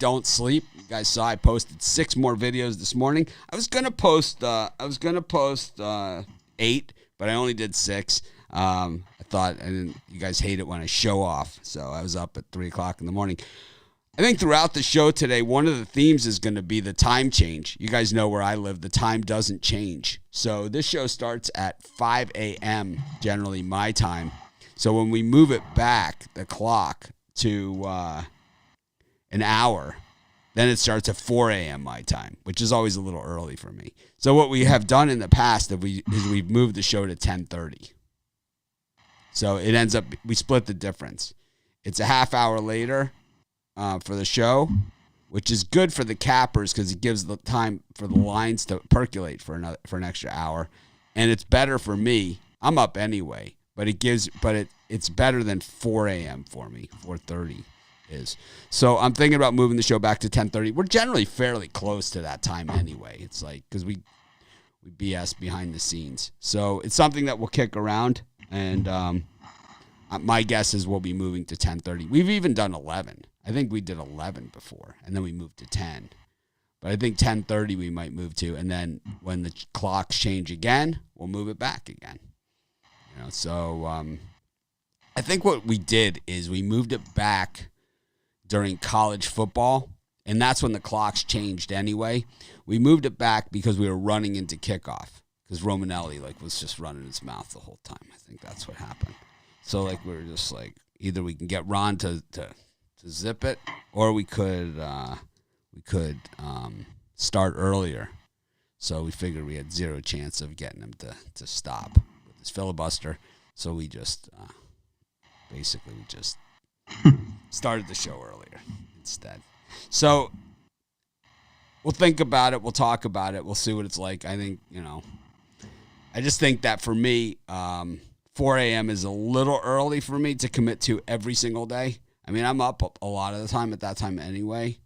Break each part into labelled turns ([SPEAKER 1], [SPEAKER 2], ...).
[SPEAKER 1] don't sleep. You guys saw I posted 6 more videos this morning. I was gonna post 8, but I only did 6. I thought you guys hate it when I show off, so I was up at 3 o'clock in the morning. I think throughout the show today, one of the themes is going to be the time change. You guys know where I live. The time doesn't change. So this show starts at 5 a.m., generally my time. So when we move it back, the clock, to an hour, then it starts at 4 a.m. my time, which is always a little early for me. So what we have done in the past is we've moved the show to 10:30. So it ends up, we split the difference. It's a half hour later for the show, which is good for the cappers because it gives the time for the lines to percolate for an extra hour, and it's better for me. I'm up anyway, but it's better than 4 a.m. for me. 4:30 is. So I'm thinking about moving the show back to 10:30. We're generally fairly close to that time anyway. It's like because we BS behind the scenes, so it's something that we'll kick around. And my guess is we'll be moving to 10:30. We've even done 11. I think we did 11 before, and then we moved to 10. But I think 10:30 we might move to, and then when the clocks change again, we'll move it back again. So I think what we did is we moved it back during college football, and that's when the clocks changed anyway. We moved it back because we were running into kickoff. Because Romanelli was just running his mouth the whole time. I think that's what happened. So we were just either we can get Ron to zip it, or we could start earlier. So we figured we had 0 chance of getting him to stop with his filibuster. So we just started the show earlier instead. So we'll think about it. We'll talk about it. We'll see what it's like. I think I just think that for me, 4 a.m. is a little early for me to commit to every single day. I mean, I'm up a lot of the time at that time anyway.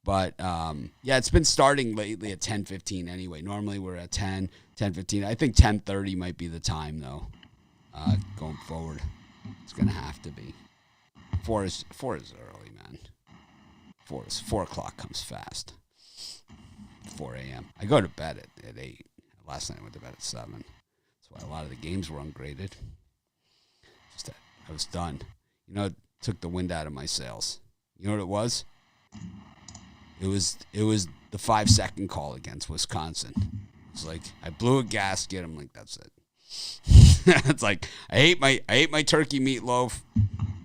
[SPEAKER 1] But, it's been starting lately at 10:15 anyway. Normally we're at 10:15. I think 10:30 might be the time, though, going forward. It's going to have to be. 4 is early, man. 4 o'clock comes fast. 4 a.m. I go to bed at 8. Last night I went to bed at 7. That's why a lot of the games were ungraded. Just that I was done. It took the wind out of my sails. You know what it was? It was the 5-second call against Wisconsin. It's like I blew a gasket. I'm like, that's it. It's like I ate my turkey meatloaf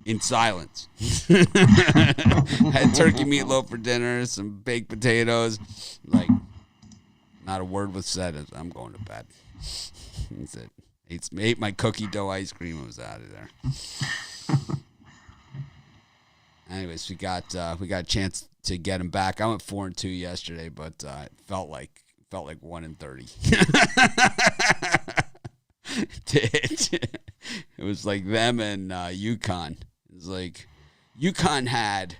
[SPEAKER 1] in silence. Had turkey meatloaf for dinner, some baked potatoes, not a word was said as I'm going to bed. That's it. Ate my cookie dough ice cream and was out of there. Anyways, we got a chance to get him back. I went 4-2 yesterday, but it felt like 1-30. It was like them and UConn. It was like UConn had.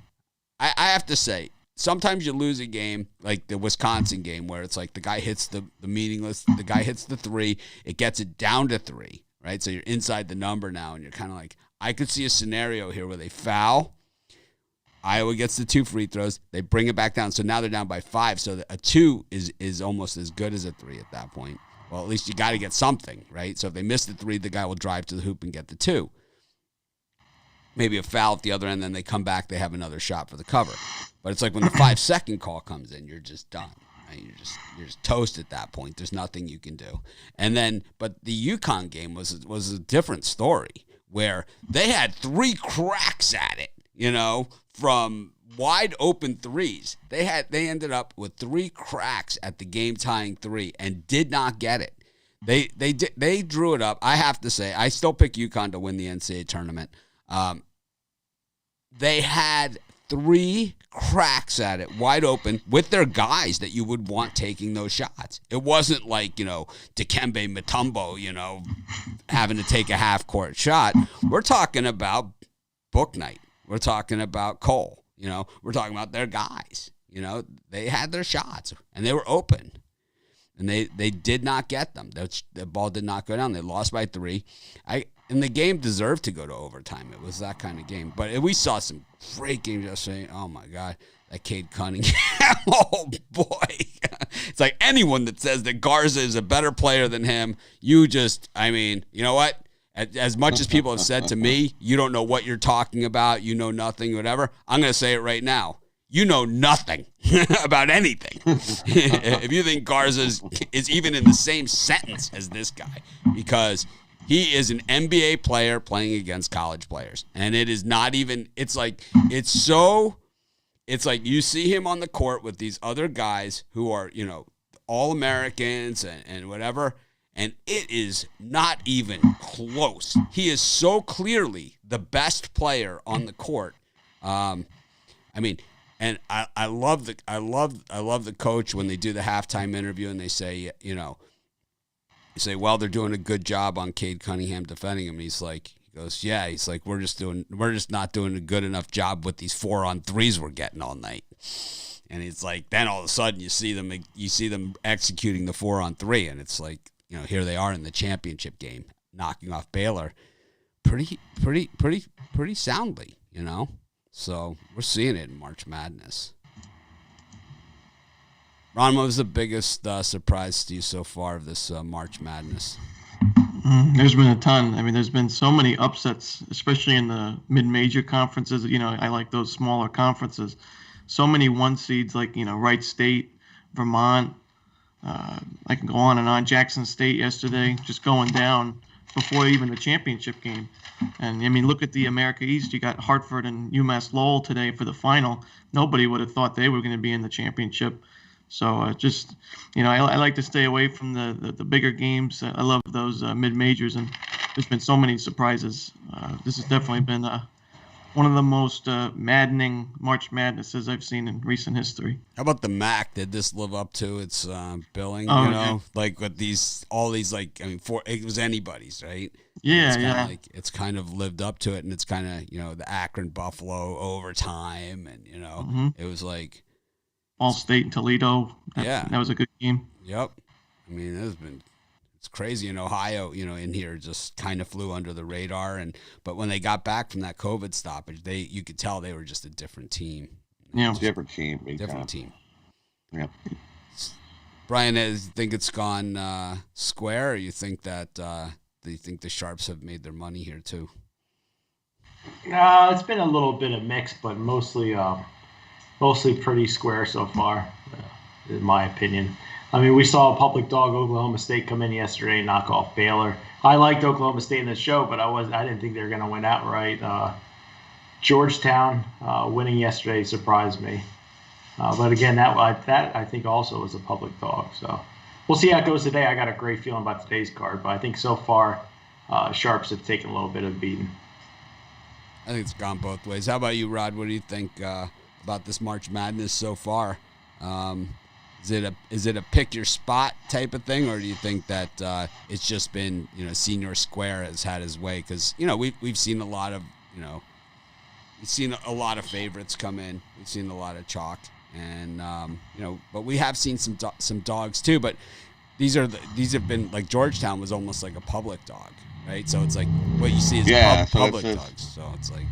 [SPEAKER 1] I have to say, sometimes you lose a game like the Wisconsin game where it's like the guy hits the meaningless, the guy hits the 3, it gets it down to 3, right? So you're inside the number now, and you're kind of like, I could see a scenario here where they foul, Iowa gets the 2 free throws, they bring it back down, so now they're down by 5, so a 2 is almost as good as a 3 at that point. Well, at least you got to get something, right? So if they miss the 3, the guy will drive to the hoop and get the 2. Maybe a foul at the other end, then they come back, they have another shot for the cover. But it's like when the 5-second call comes in, you're just done. Right? You're just toast at that point. There's nothing you can do. And then, but the UConn game was a different story where they had 3 cracks at it, from wide open threes. They ended up with 3 cracks at the game tying 3 and did not get it. They drew it up. I have to say, I still pick UConn to win the NCAA tournament. They had 3 cracks at it, wide open, with their guys that you would want taking those shots. It wasn't like, Dikembe Mutombo, having to take a half-court shot. We're talking about Book Night. We're talking about Cole. We're talking about their guys. They had their shots, and they were open. And they did not get them. The ball did not go down. They lost by 3. And the game deserved to go to overtime. It was that kind of game. But we saw some great games yesterday. Oh, my God. that Cade Cunningham, oh boy. It's like anyone that says that Garza is a better player than him, you know what? As much as people have said to me, you don't know what you're talking about, you know nothing, whatever, I'm going to say it right now. You know nothing about anything. If you think Garza is even in the same sentence as this guy, because he is an NBA player playing against college players. And it is not even, it's like you see him on the court with these other guys who are, all Americans and whatever, and it is not even close. He is so clearly the best player on the court. And I love the coach when they do the halftime interview and they say, well, they're doing a good job on Cade Cunningham defending him. And he goes, yeah. He's like, we're just not doing a good enough job with these 4-on-3s we're getting all night. And it's like, then all of a sudden you see them executing the 4-on-3, and it's like, here they are in the championship game, knocking off Baylor, pretty soundly, So we're seeing it in March Madness. Ron, what was the biggest surprise to you so far of this March Madness?
[SPEAKER 2] There's been a ton. I mean, there's been so many upsets, especially in the mid-major conferences. I like those smaller conferences. So many one seeds like, Wright State, Vermont. I can go on and on. Jackson State yesterday, just going down before even the championship game. And, look at the America East. You got Hartford and UMass Lowell today for the final. Nobody would have thought they were going to be in the championship. So I like to stay away from the bigger games. I love those mid-majors, and there's been so many surprises. This has definitely been one of the most maddening March Madnesses I've seen in recent history.
[SPEAKER 1] How about the MAC? Did this live up to its billing?
[SPEAKER 2] Yeah.
[SPEAKER 1] Like with it was anybody's, right?
[SPEAKER 2] Yeah,
[SPEAKER 1] it's kind of lived up to it, and it's kind of the Akron Buffalo overtime, and it was like
[SPEAKER 2] Ball State and Toledo. That was a good game.
[SPEAKER 1] Yep. It's crazy. In Ohio, in here just kind of flew under the radar. But when they got back from that COVID stoppage, you could tell they were just a different team.
[SPEAKER 2] Yeah.
[SPEAKER 3] Different team.
[SPEAKER 1] Different team.
[SPEAKER 3] Yeah.
[SPEAKER 1] Brian, do you think it's gone square, or you think that do you think the Sharps have made their money here too?
[SPEAKER 4] It's been a little bit of mix, but mostly pretty square so far, in my opinion. We saw a public dog, Oklahoma State, come in yesterday and knock off Baylor. I liked Oklahoma State in the show, but I didn't think they were going to win outright. Georgetown winning yesterday surprised me. But again, that I think also was a public dog. So we'll see how it goes today. I got a great feeling about today's card, but I think so far Sharps have taken a little bit of a beating.
[SPEAKER 1] I think it's gone both ways. How about you, Rod? What do you think about this March Madness so far? Is it a pick your spot type of thing, or do you think that it's just been Senior Square has had his way? Because we've seen a lot of favorites come in. We've seen a lot of chalk, and but we have seen some dogs too. But these have been like Georgetown was almost like a public dog, right? So it's like what you see is public dogs. So it's like.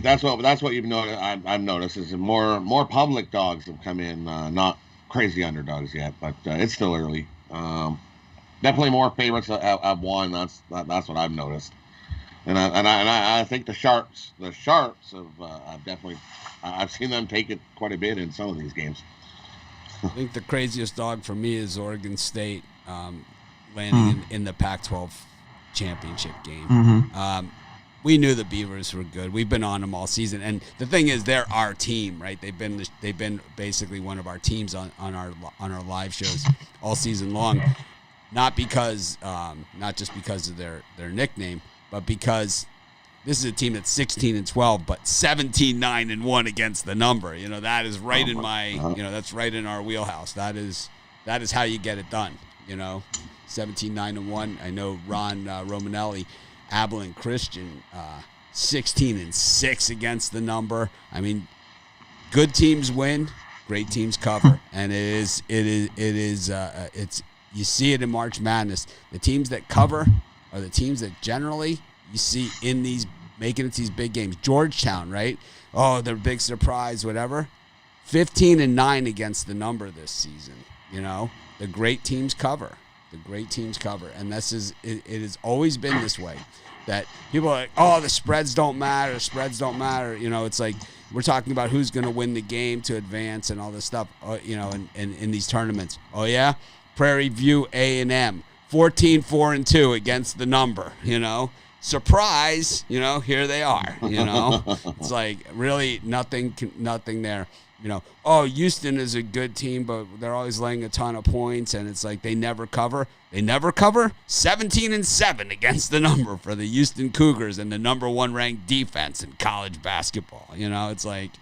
[SPEAKER 3] That's what you've noticed. I've noticed is more public dogs have come in, not crazy underdogs yet, but it's still early. Definitely more favorites have won. That's what I've noticed, and I think the Sharps have definitely I've seen them take it quite a bit in some of these games.
[SPEAKER 1] I think the craziest dog for me is Oregon State landing in the Pac-12 championship game.
[SPEAKER 2] Mm-hmm.
[SPEAKER 1] We knew the Beavers were good. We've been on them all season, and the thing is, they're our team, right? They've been basically one of our teams on our live shows all season long. Not just because of their nickname, but because this is a team that's 16-12, but 17-9-1 against the number. That is right in that's right in our wheelhouse. That is how you get it done. 17-9-1. I know Ron Romanelli. Abilene Christian, 16-6 against the number. Good teams win, great teams cover, and it's you see it in March Madness. The teams that cover are the teams that generally you see in these making it to these big games. Georgetown, right? Oh, they're big surprise, whatever. 15-9 against the number this season. You know, the great teams cover. The great teams cover, and this is it has always been this way. That people are like, oh, the spreads don't matter. Spreads don't matter. You know, it's like we're talking about who's going to win the game to advance and all this stuff. You know, in these tournaments. Oh yeah, Prairie View A&M 14-4-2 against the number. You know, surprise. You know, here they are. You know, it's like really nothing there. You know, oh, Houston is a good team, but they're always laying a ton of points, and it's like they never cover. They never cover. 17-7 against the number for the Houston Cougars and the number 1 ranked defense in college basketball. You know, it's like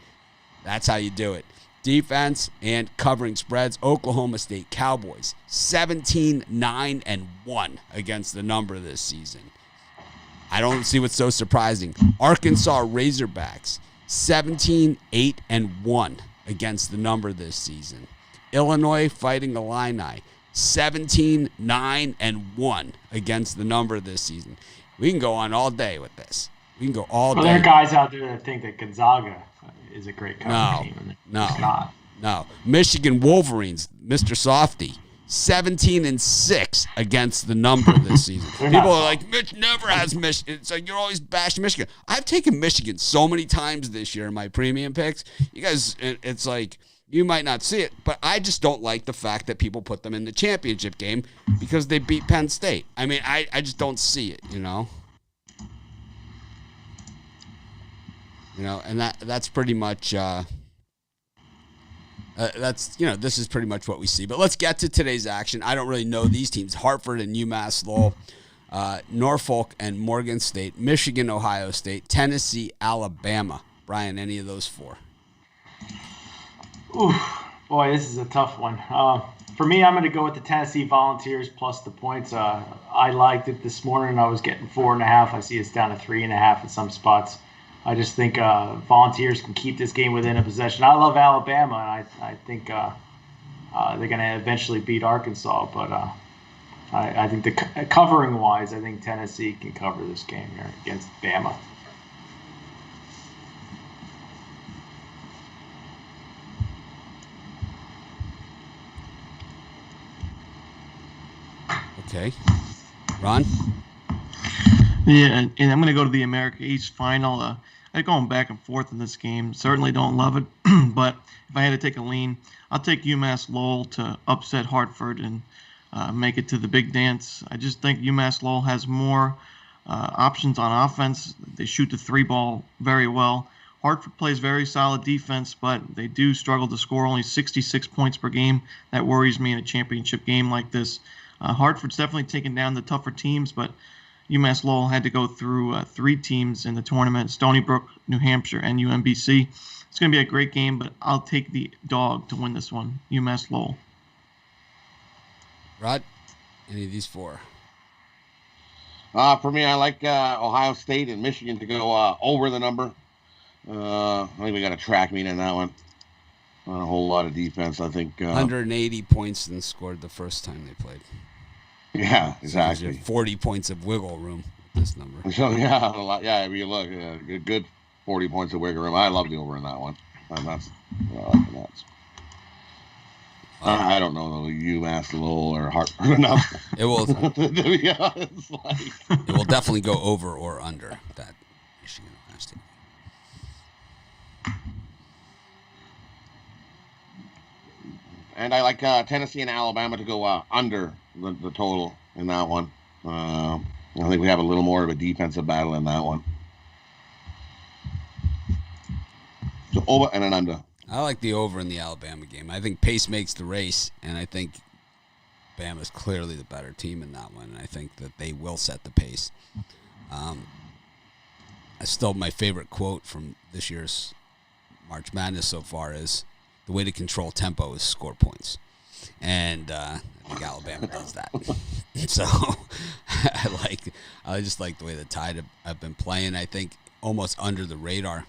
[SPEAKER 1] that's how you do it. Defense and covering spreads. Oklahoma State Cowboys 17-9-1 against the number this season. I don't see what's so surprising. Arkansas Razorbacks 17-8-1 against the number this season. Illinois Fighting Illini 17-9-1 against the number this season. We can go on all day with this. We can go all day.
[SPEAKER 4] There are guys out there that think that Gonzaga is a great covering team. It's not.
[SPEAKER 1] No. Michigan Wolverines, Mr. Softy, 17-6 against the number this season. People are like, Mitch never has Michigan. It's like you're always bashing Michigan. I've taken Michigan so many times this year in my premium picks. You guys, it's like you might not see it, but I just don't like the fact that people put them in the championship game because they beat Penn State. I mean, I just don't see it, you know. You know, and that's pretty much that's, you know, this is pretty much what we see. But let's get to today's action. I don't really know these teams. Hartford and UMass Lowell, Norfolk and Morgan State, Michigan, Ohio State, Tennessee, Alabama. Brian, any of those 4?
[SPEAKER 4] Ooh, boy, this is a tough one. For me, I'm going to go with the Tennessee Volunteers plus the points. I liked it this morning. I was getting 4.5. I see it's down to 3.5 in some spots. I just think Volunteers can keep this game within a possession. I love Alabama, and I think they're going to eventually beat Arkansas. But I think covering-wise, I think Tennessee can cover this game here against Bama.
[SPEAKER 1] Okay. Ron?
[SPEAKER 2] Yeah, and I'm going to go to the America East final. I'm going back and forth in this game. Certainly don't love it, but if I had to take a lean, I'll take UMass Lowell to upset Hartford and make it to the big dance. I just think UMass Lowell has more options on offense. They shoot the 3-ball very well. Hartford plays very solid defense, but they do struggle to score only 66 points per game. That worries me in a championship game like this. Hartford's definitely taken down the tougher teams, but UMass Lowell had to go through 3 teams in the tournament: Stony Brook, New Hampshire, and UMBC. It's going to be a great game, but I'll take the dog to win this one, UMass Lowell.
[SPEAKER 1] Rod, any of these 4?
[SPEAKER 3] For me, I like Ohio State and Michigan to go over the number. I think we got a track meet in that one. Not a whole lot of defense, I think.
[SPEAKER 1] 180 points and scored the first time they played.
[SPEAKER 3] Yeah, exactly.
[SPEAKER 1] So 40 points of wiggle room with this number.
[SPEAKER 3] So, yeah, a lot. Yeah, if you look, a good 40 points of wiggle room. I love the over in that one. That's, I don't know, though, UMass Lowell or Hartford enough.
[SPEAKER 1] It will,
[SPEAKER 3] to be honest,
[SPEAKER 1] it will definitely go over or under that Michigan Ohio State.
[SPEAKER 3] And I like Tennessee and Alabama to go under the total in that one. I think we have a little more of a defensive battle in that one. So over and an under.
[SPEAKER 1] I like the over in the Alabama game. I think pace makes the race, and I think Bama's clearly the better team in that one, and I think that they will set the pace. Still, my favorite quote from this year's March Madness so far is, the way to control tempo is score points. And I think Alabama does that. So I just like the way the Tide have been playing. I think almost under the radar,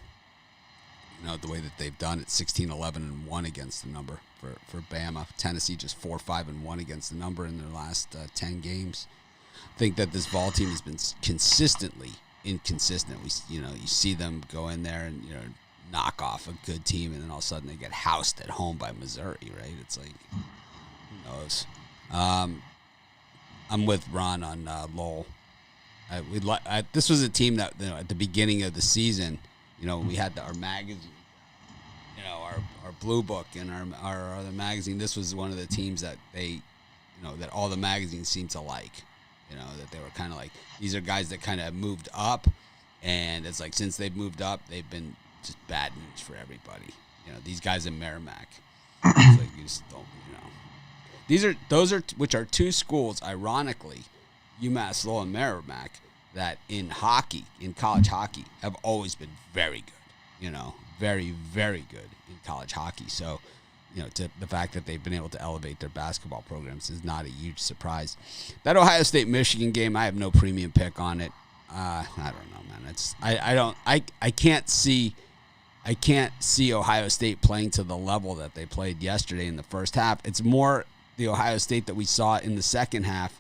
[SPEAKER 1] you know, the way that they've done it, 16-11-1 against the number for Bama. Tennessee just 4-5-1 against the number in their last 10 games. I think that this Vol team has been consistently inconsistent. You see them go in there and, you know, knock off a good team, and then all of a sudden they get housed at home by Missouri, right? It's like, who knows? I'm with Ron on Lowell. This was a team that, you know, at the beginning of the season, you know, we had our magazine, you know, our Blue Book and our other magazine. This was one of the teams that they, you know, that all the magazines seemed to like. You know, that they were kind of like, these are guys that kind of moved up, and it's like, since they've moved up, they've been just bad news for everybody. You know, these guys in Merrimack, it's like, you just don't, you know. Those are which are two schools, ironically, UMass Lowell and Merrimack, that in hockey, in college hockey, have always been very good. You know, very, very good in college hockey. So, you know, to the fact that they've been able to elevate their basketball programs is not a huge surprise. That Ohio State-Michigan game, I have no premium pick on it. I don't know, man. I can't see Ohio State playing to the level that they played yesterday in the first half. It's more the Ohio State that we saw in the second half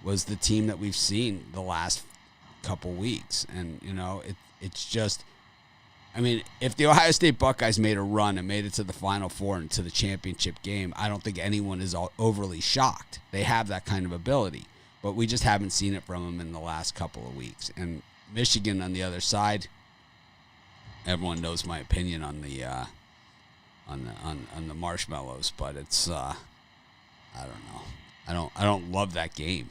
[SPEAKER 1] was the team that we've seen the last couple weeks. And, you know, it's just, I mean, if the Ohio State Buckeyes made a run and made it to the Final Four and to the championship game, I don't think anyone is overly shocked. They have that kind of ability, but we just haven't seen it from them in the last couple of weeks. And Michigan on the other side, everyone knows my opinion on the marshmallows, but it's I don't know. I don't love that game.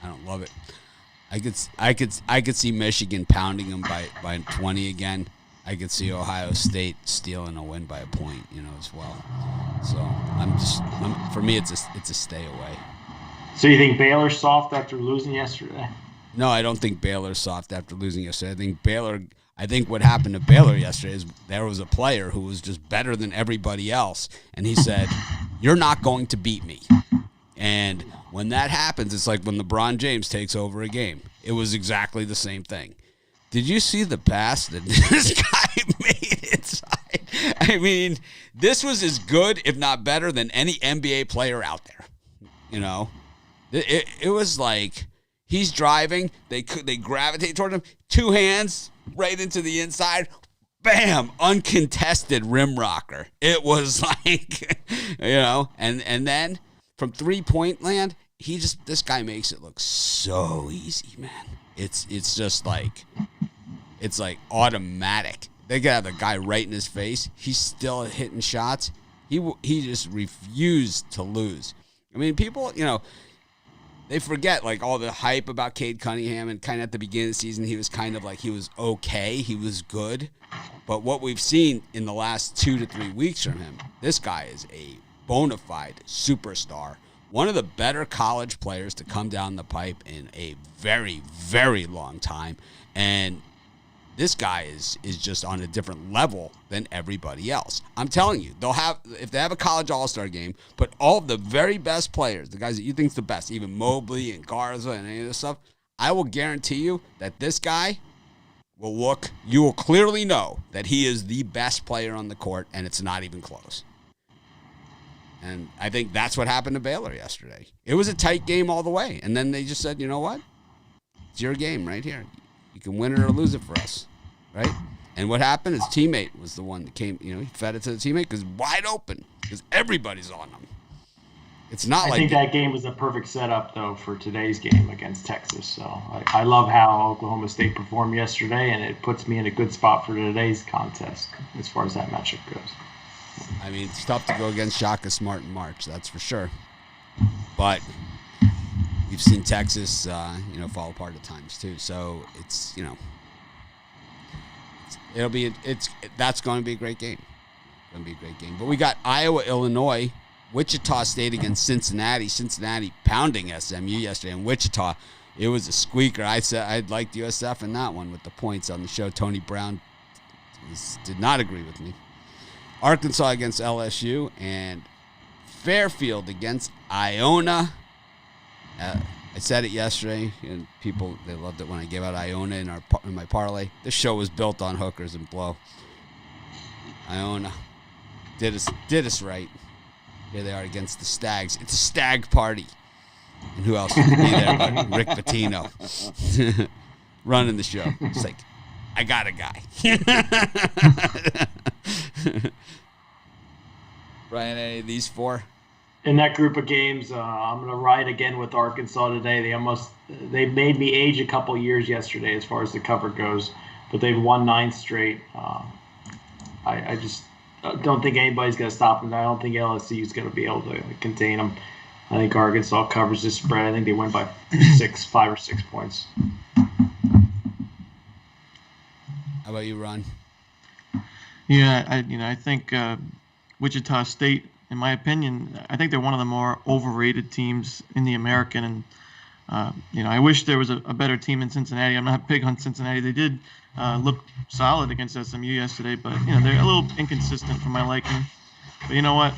[SPEAKER 1] I don't love it. I could see Michigan pounding them by 20 again. I could see Ohio State stealing a win by a point, you know, as well. So for me, it's a stay away.
[SPEAKER 4] So you think Baylor's soft after losing yesterday?
[SPEAKER 1] No, I don't think Baylor's soft after losing yesterday. I think what happened to Baylor yesterday is there was a player who was just better than everybody else, and he said, "You're not going to beat me." And when that happens, it's like when LeBron James takes over a game. It was exactly the same thing. Did you see the pass that this guy made inside? I mean, this was as good, if not better, than any NBA player out there. You know, it was like he's driving. They gravitate toward him. Two hands right into the inside. Bam! Uncontested rim rocker. It was like, you know, and then from 3-point land, this guy makes it look so easy, man. It's just like, it's like automatic. They got the guy right in his face. He's still hitting shots. He just refused to lose. I mean, people, you know, they forget like all the hype about Cade Cunningham, and kind of at the beginning of the season, he was kind of like, he was okay. He was good. But what we've seen in the last 2 to 3 weeks from him, this guy is a bona fide superstar. One of the better college players to come down the pipe in a very, very long time. And this guy is just on a different level than everybody else. I'm telling you, if they have a college all-star game, put all of the very best players, the guys that you think's the best, even Mobley and Garza and any of this stuff, I will guarantee you that this guy you will clearly know that he is the best player on the court, and it's not even close. And I think that's what happened to Baylor yesterday. It was a tight game all the way. And then they just said, you know what? It's your game right here. You can win it or lose it for us, right? And what happened? His teammate was the one that came, you know, he fed it to the teammate because wide open, because everybody's on him. It's not
[SPEAKER 4] I think that game was a perfect setup, though, for today's game against Texas. So I love how Oklahoma State performed yesterday, and it puts me in a good spot for today's contest as far as that matchup goes.
[SPEAKER 1] I mean, it's tough to go against Shaka Smart in March, that's for sure. But we've seen Texas, you know, fall apart at times too. So it's, you know, that's going to be a great game. Going to be a great game. But we got Iowa, Illinois, Wichita State against Cincinnati. Cincinnati pounding SMU yesterday. In Wichita, it was a squeaker. I said I'd liked USF in that one with the points on the show. Tony Brown did not agree with me. Arkansas against LSU, and Fairfield against Iona. I said it yesterday, and people, they loved it when I gave out Iona in my parlay. This show was built on hookers and blow. Iona did us right. Here they are against the Stags. It's a stag party. And who else would be there but Rick Pitino running the show. It's like, I got a guy. Brian, any of these four?
[SPEAKER 4] In that group of games, I'm going to ride again with Arkansas today. They made me age a couple years yesterday as far as the cover goes, but they've won 9 straight. I just don't think anybody's going to stop them. I don't think LSU is going to be able to contain them. I think Arkansas covers this spread. I think they win by 5 or 6 points.
[SPEAKER 1] How about you, Ron?
[SPEAKER 2] Yeah, I think Wichita State, in my opinion, I think they're one of the more overrated teams in the American. And, I wish there was a better team in Cincinnati. I'm not big on Cincinnati. They did look solid against SMU yesterday, but, they're a little inconsistent for my liking. But you know what?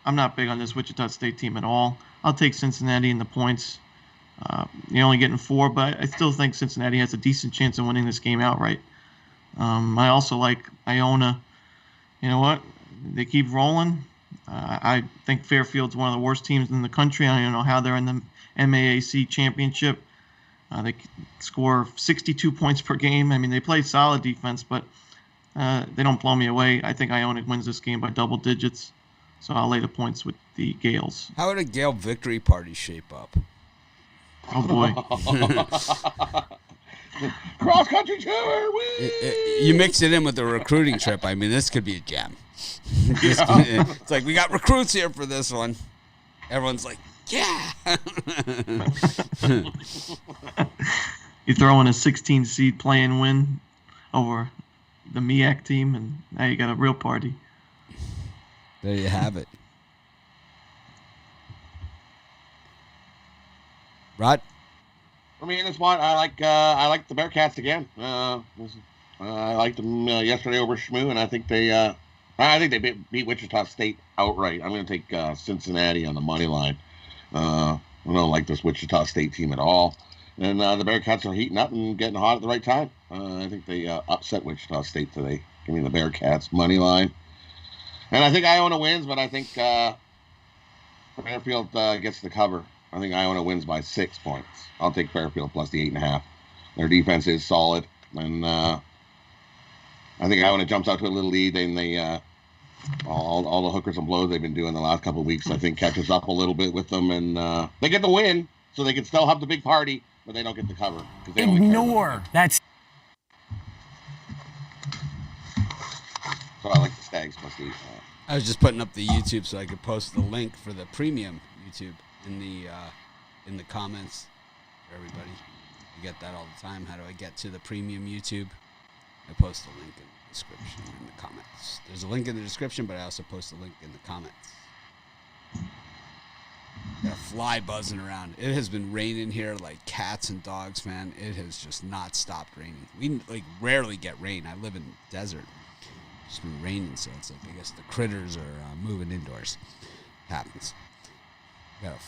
[SPEAKER 2] I'm not big on this Wichita State team at all. I'll take Cincinnati in the points. You're only getting 4, but I still think Cincinnati has a decent chance of winning this game outright. I also like Iona. You know what? They keep rolling. I think Fairfield's one of the worst teams in the country. I don't know how they're in the MAAC championship. They score 62 points per game. I mean, they play solid defense, but they don't blow me away. I think Iona wins this game by double digits. So I'll lay the points with the Gales.
[SPEAKER 1] How would a Gale victory party shape up?
[SPEAKER 2] Oh, boy.
[SPEAKER 3] Cross country tour.
[SPEAKER 1] You mix it in with the recruiting trip. I mean, this could be a gem. It's like, we got recruits here for this one. Everyone's like, yeah.
[SPEAKER 2] You throw in a 16 seed play-in win over the MEAC team, and now you got a real party.
[SPEAKER 1] There you have it. Rod?
[SPEAKER 3] I mean, this one I like the Bearcats again. I liked them yesterday over Shmoo, and I think they beat Wichita State outright. I'm going to take Cincinnati on the money line. I don't like this Wichita State team at all, and the Bearcats are heating up and getting hot at the right time. I think they upset Wichita State today. Give me the Bearcats money line, and I think Iona wins, but I think Fairfield gets the cover. I think Iona wins by 6 points. I'll take Fairfield plus the 8.5. Their defense is solid, and I think Iona jumps out to a little lead, and they all the hookers and blows they've been doing the last couple of weeks, I think, catches up a little bit with them, and they get the win, so they can still have the big party, but they don't get the cover. They
[SPEAKER 5] Ignore that's.
[SPEAKER 3] So I like the Stags plus the.
[SPEAKER 1] I was just putting up the YouTube so I could post the link for the premium YouTube in the comments for everybody. I get that all the time. How do I get to the premium YouTube? I post a link in the description in the comments. There's a link in the description, but I also post a link in the comments. Got a fly buzzing around. It has been raining here like cats and dogs, man. It has just not stopped raining. We rarely get rain. I live in the desert. It's been raining, so it's like I guess the critters are moving indoors. Happens. Got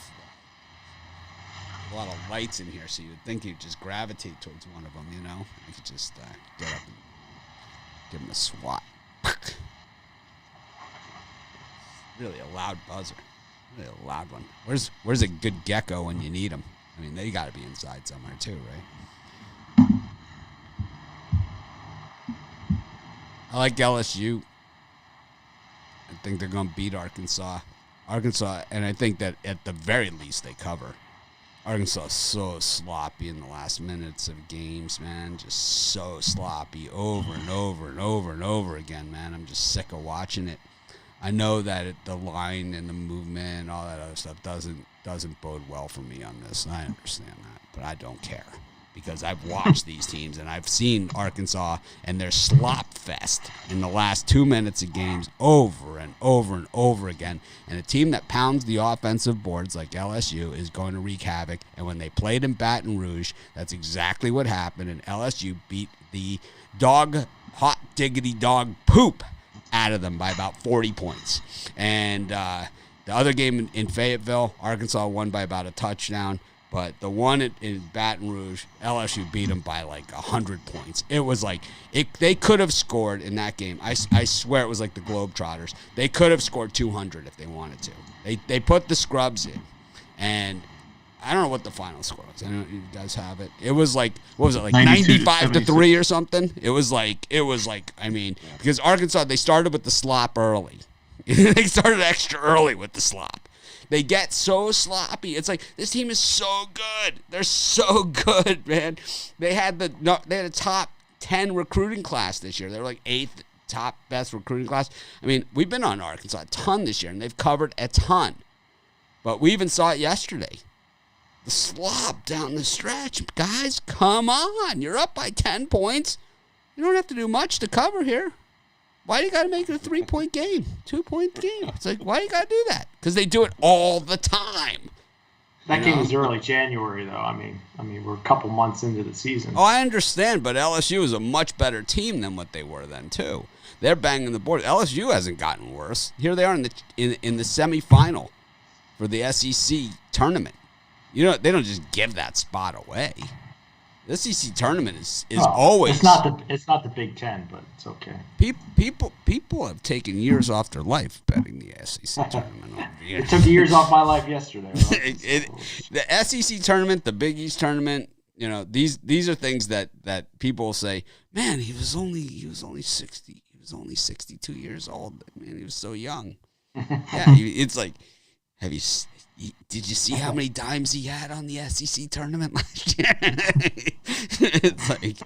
[SPEAKER 1] a lot of lights in here, so you'd think you'd just gravitate towards one of them, You could just get up and give them a swat. Really a loud buzzer. Really a loud one. Where's a good gecko when you need them? I mean, they got to be inside somewhere too, right? I like LSU. I think they're going to beat Arkansas. And I think that at the very least they cover. Arkansas is so sloppy in the last minutes of games, man. Just so sloppy over and over and over and over again, man. I'm just sick of watching it. I know that the line and the movement and all that other stuff doesn't bode well for me on this. I understand that, but I don't care. Because I've watched these teams and I've seen Arkansas and their slop fest in the last 2 minutes of games over and over and over again. And a team that pounds the offensive boards like LSU is going to wreak havoc. And when they played in Baton Rouge, that's exactly what happened. And LSU beat the hot diggity dog poop out of them by about 40 points. And the other game in Fayetteville, Arkansas won by about a touchdown. But the one in Baton Rouge, LSU beat them by like 100 points. It was like they could have scored in that game. I swear it was like the Globetrotters. They could have scored 200 if they wanted to. They put the scrubs in, and I don't know what the final score was. I don't know if you guys have it. It was like, what was it, like
[SPEAKER 2] 92 to
[SPEAKER 1] 95-3 or something? It was like, I mean, because Arkansas, they started with the slop early. They started extra early with the slop. They get so sloppy. It's like, this team is so good. They're so good, man. They had a top 10 recruiting class this year. They were like 8th top best recruiting class. I mean, we've been on Arkansas a ton this year, and they've covered a ton. But we even saw it yesterday. The slop down the stretch. Guys, come on. You're up by 10 points. You don't have to do much to cover here. Why do you got to make it a 3-point game, 2-point game? It's like, why do you got to do that? Because they do it all the time.
[SPEAKER 4] That game was early January, though. I mean, we're a couple months into the season.
[SPEAKER 1] Oh, I understand, but LSU is a much better team than what they were then, too. They're banging the board. LSU hasn't gotten worse. Here they are in the semifinal for the SEC tournament. You know, they don't just give that spot away. The SEC tournament is always.
[SPEAKER 4] It's not the Big Ten, but it's okay.
[SPEAKER 1] People have taken years off their life betting the SEC tournament over the years.
[SPEAKER 4] It took years off my life yesterday. Right?
[SPEAKER 1] The SEC tournament, the Big East tournament, you know, these are things that people say, man, he was only 60. He was only 62 years old. Man, he was so young. Yeah, it's like, did you see how many dimes he had on the SEC tournament last year? It's like,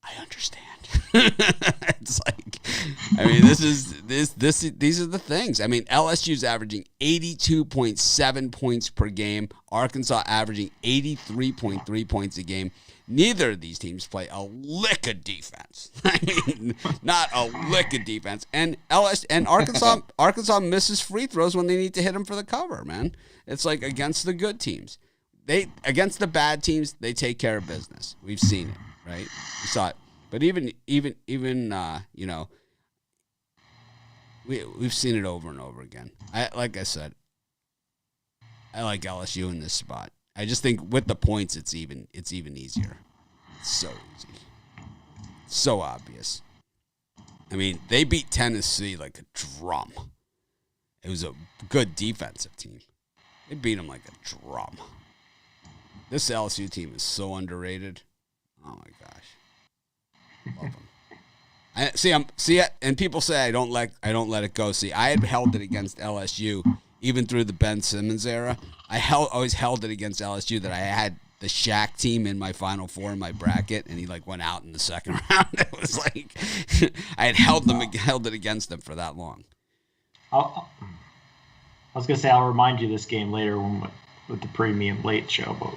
[SPEAKER 1] I understand. It's like, I mean, these are the things. I mean, LSU's averaging 82.7 points per game. Arkansas averaging 83.3 points a game. Neither of these teams play a lick of defense. I mean, not a lick of defense. And Arkansas misses free throws when they need to hit them for the cover, man. It's like against the good teams. Against the bad teams, they take care of business. We've seen it, right? We saw it. But even you know, we've seen it over and over again. Like I said, I like LSU in this spot. I just think with the points, it's even easier. It's so easy. So obvious. I mean, they beat Tennessee like a drum. It was a good defensive team. They beat them like a drum. This LSU team is so underrated. Oh my gosh. Love them. And people say I don't let it go. See, I had held it against LSU even through the Ben Simmons era. I always held it against LSU that I had the Shaq team in my Final Four in my bracket, and he like went out in the second round. It was like I had held it against them for that long.
[SPEAKER 4] I was gonna say I'll remind you this game later with the premium late show, but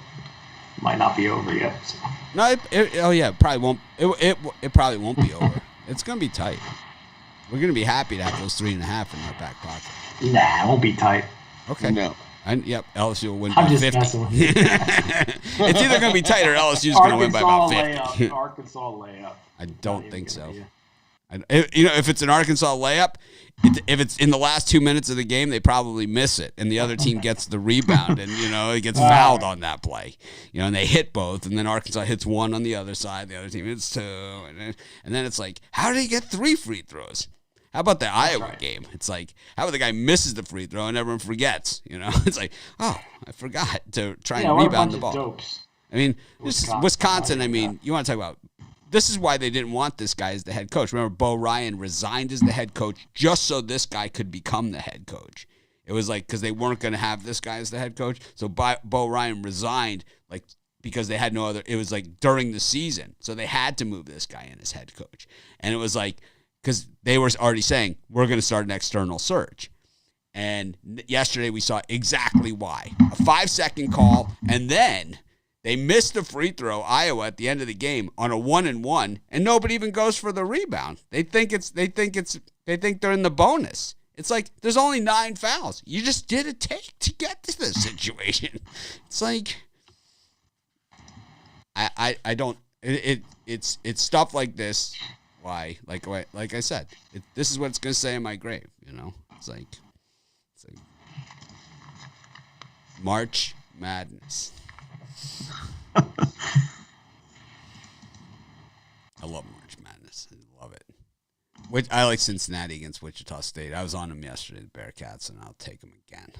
[SPEAKER 4] it might not be over yet. So.
[SPEAKER 1] No, it probably won't. It probably won't be over. It's gonna be tight. We're gonna be happy to have those 3.5 in our back pocket.
[SPEAKER 4] Nah, it won't be tight.
[SPEAKER 1] Okay.
[SPEAKER 3] No.
[SPEAKER 1] Yep, LSU will win
[SPEAKER 4] I'm
[SPEAKER 1] by
[SPEAKER 4] just
[SPEAKER 1] 50.
[SPEAKER 4] messing with you.
[SPEAKER 1] It's either going to be tight or LSU's going to win by about 50.
[SPEAKER 4] Arkansas layup.
[SPEAKER 1] I don't think so. If it's an Arkansas layup, if it's in the last 2 minutes of the game, they probably miss it, and the other team gets the rebound, and it gets fouled on that play. And they hit both, and then Arkansas hits one on the other side, the other team hits two, and then it's like, how did he get 3 free throws? How about the Iowa game? It's like, how about the guy misses the free throw and everyone forgets? It's like, oh, I forgot to try and rebound the ball.
[SPEAKER 4] Dopes.
[SPEAKER 1] I mean, Wisconsin. I mean, you want to talk about. This is why they didn't want this guy as the head coach. Remember, Bo Ryan resigned as the head coach just so this guy could become the head coach. It was like because they weren't going to have this guy as the head coach, so Bo Ryan resigned because they had no other. It was like during the season, so they had to move this guy in as head coach, and it was like. Because they were already saying, we're going to start an external search. And yesterday we saw exactly why. A 5-second call, and then they missed the free throw, Iowa, at the end of the game on a 1-and-1, and nobody even goes for the rebound. They think they're in the bonus. It's like, there's only 9 fouls. You just did a take to get to this situation. It's like, I don't, it's stuff like this. Why? Like I said, this is what it's gonna say in my grave. It's like March Madness. I love March Madness. I love it. I like Cincinnati against Wichita State. I was on them yesterday, the Bearcats, and I'll take them again.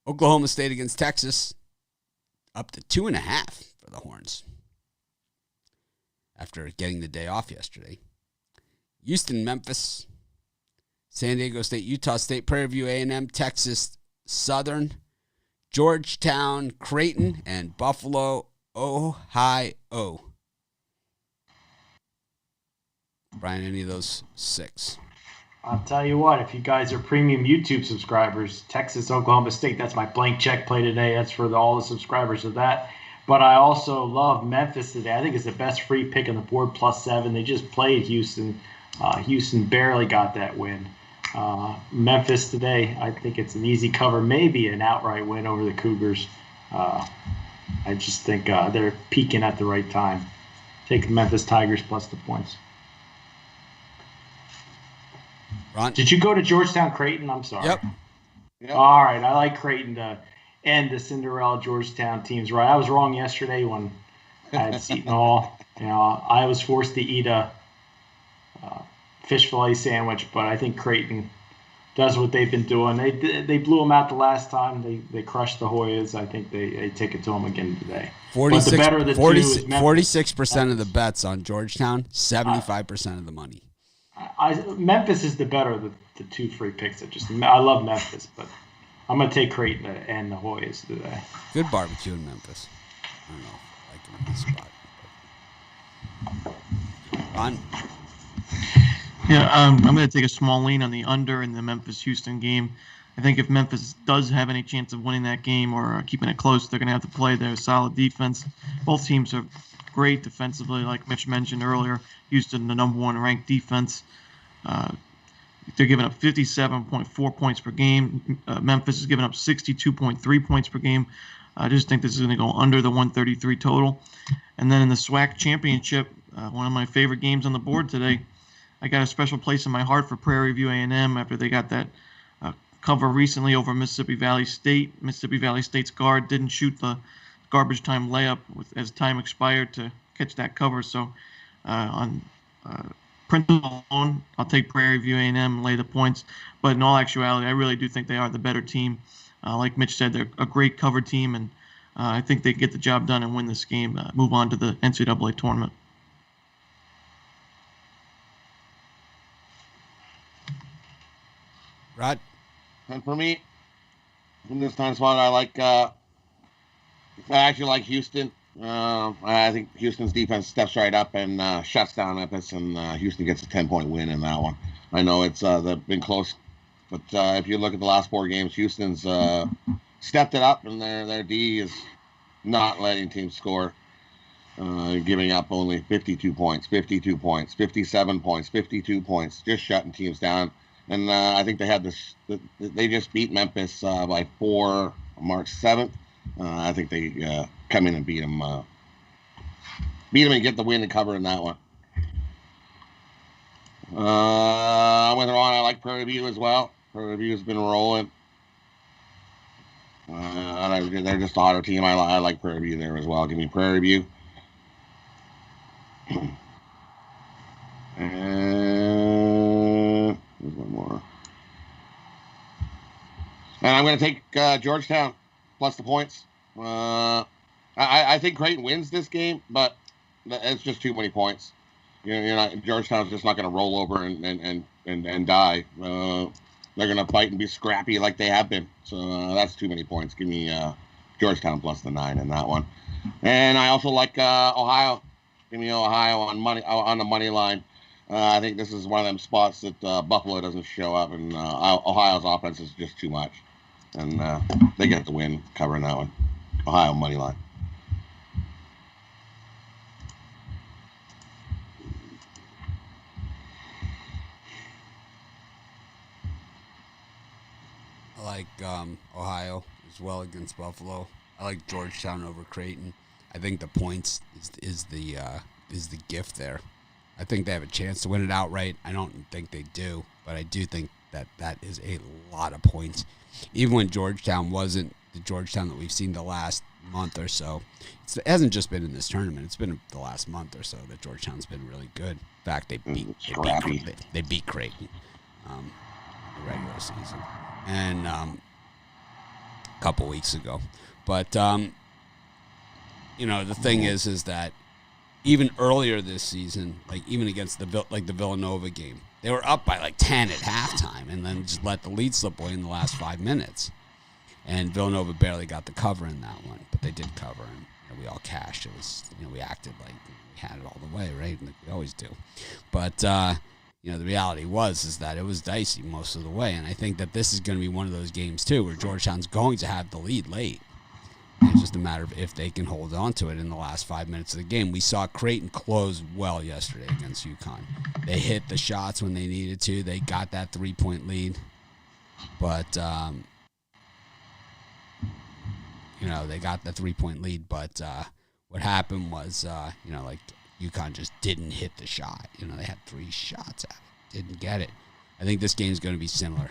[SPEAKER 1] Oklahoma State against Texas, up to 2.5 for the Horns after getting the day off yesterday. Houston, Memphis, San Diego State, Utah State, Prairie View A&M, Texas Southern, Georgetown, Creighton, and Buffalo, Ohio. Brian, any of those 6?
[SPEAKER 4] I'll tell you what, if you guys are premium YouTube subscribers, Texas, Oklahoma State, that's my blank check play today. That's for all the subscribers of that. But I also love Memphis today. I think it's the best free pick on the board, +7. They just played Houston. Houston barely got that win. Memphis today, I think it's an easy cover, maybe an outright win over the Cougars. I just think they're peaking at the right time. Take the Memphis Tigers plus the points.
[SPEAKER 1] Ron?
[SPEAKER 4] Did you go to Georgetown Creighton? I'm sorry.
[SPEAKER 1] Yep.
[SPEAKER 4] All right. I like Creighton to end the Cinderella Georgetown teams. Right. I was wrong yesterday when I had Seton Hall. I was forced to eat a fish fillet sandwich, but I think Creighton does what they've been doing. They blew them out the last time. They crushed the Hoyas. I think they take it to them again today.
[SPEAKER 1] 46% of the bets on Georgetown, 75% of the money.
[SPEAKER 4] Memphis is the better of the two free picks. I love Memphis, but I'm going to take Creighton and the Hoyas today.
[SPEAKER 1] Good barbecue in Memphis. I don't know if I like it in this spot. Ron?
[SPEAKER 2] Yeah, I'm going to take a small lean on the under in the Memphis-Houston game. I think if Memphis does have any chance of winning that game or keeping it close, they're going to have to play their solid defense. Both teams are great defensively, like Mitch mentioned earlier. Houston, the number 1 ranked defense. They're giving up 57.4 points per game. Memphis is giving up 62.3 points per game. I just think this is going to go under the 133 total. And then in the SWAC championship, one of my favorite games on the board today, I got a special place in my heart for Prairie View A&M after they got that cover recently over Mississippi Valley State. Mississippi Valley State's guard didn't shoot the garbage time layup as time expired to catch that cover. So on principle alone, I'll take Prairie View A&M and lay the points. But in all actuality, I really do think they are the better team. Like Mitch said, they're a great cover team, and I think they get the job done and win this game, move on to the NCAA tournament.
[SPEAKER 1] Rod?
[SPEAKER 3] And for me, in this time spot, I actually like Houston. I think Houston's defense steps right up and shuts down Memphis, and Houston gets a 10-point win in that one. I know they've been close, but if you look at the last 4 games, Houston's stepped it up, and their D is not letting teams score, giving up only 52 points, 52 points, 57 points, 52 points, just shutting teams down. And I think they had this. They just beat Memphis by 4 March 7th. I think they come in and beat them and get the win and cover in that one. I went on. I like Prairie View as well. Prairie View has been rolling. They're just a hotter team. I like Prairie View there as well. Give me Prairie View. And there's one more. And I'm going to take Georgetown plus the points. I think Creighton wins this game, but it's just too many points. Georgetown's just not going to roll over and die. They're going to fight and be scrappy like they have been. So that's too many points. Give me Georgetown plus the 9 in that one. And I also like Ohio. Give me Ohio on the money line. I think this is one of them spots that Buffalo doesn't show up, and Ohio's offense is just too much. And they get the win covering that one. Ohio money line.
[SPEAKER 1] I like Ohio as well against Buffalo. I like Georgetown over Creighton. I think the points is the gift there. I think they have a chance to win it outright. I don't think they do, but I do think that is a lot of points. Even when Georgetown wasn't the Georgetown that we've seen the last month or so, it hasn't just been in this tournament. It's been the last month or so that Georgetown's been really good. In fact, they beat Creighton in the regular season. And a couple weeks ago. But, the thing is that even earlier this season, like even against the Villanova game, they were up by like 10 at halftime and then just let the lead slip away in the last 5 minutes. And Villanova barely got the cover in that one, but they did cover, and we all cashed. It was, we acted like we had it all the way, right? Like we always do. But, the reality is that it was dicey most of the way, and I think that this is going to be one of those games, too, where Georgetown's going to have the lead late. And it's just a matter of if they can hold on to it in the last 5 minutes of the game. We saw Creighton close well yesterday against UConn. They hit the shots when they needed to. They got that 3-point lead. But, they got the 3-point lead. But what happened was, like UConn just didn't hit the shot. They had 3 shots at it. Didn't get it. I think this game's going to be similar.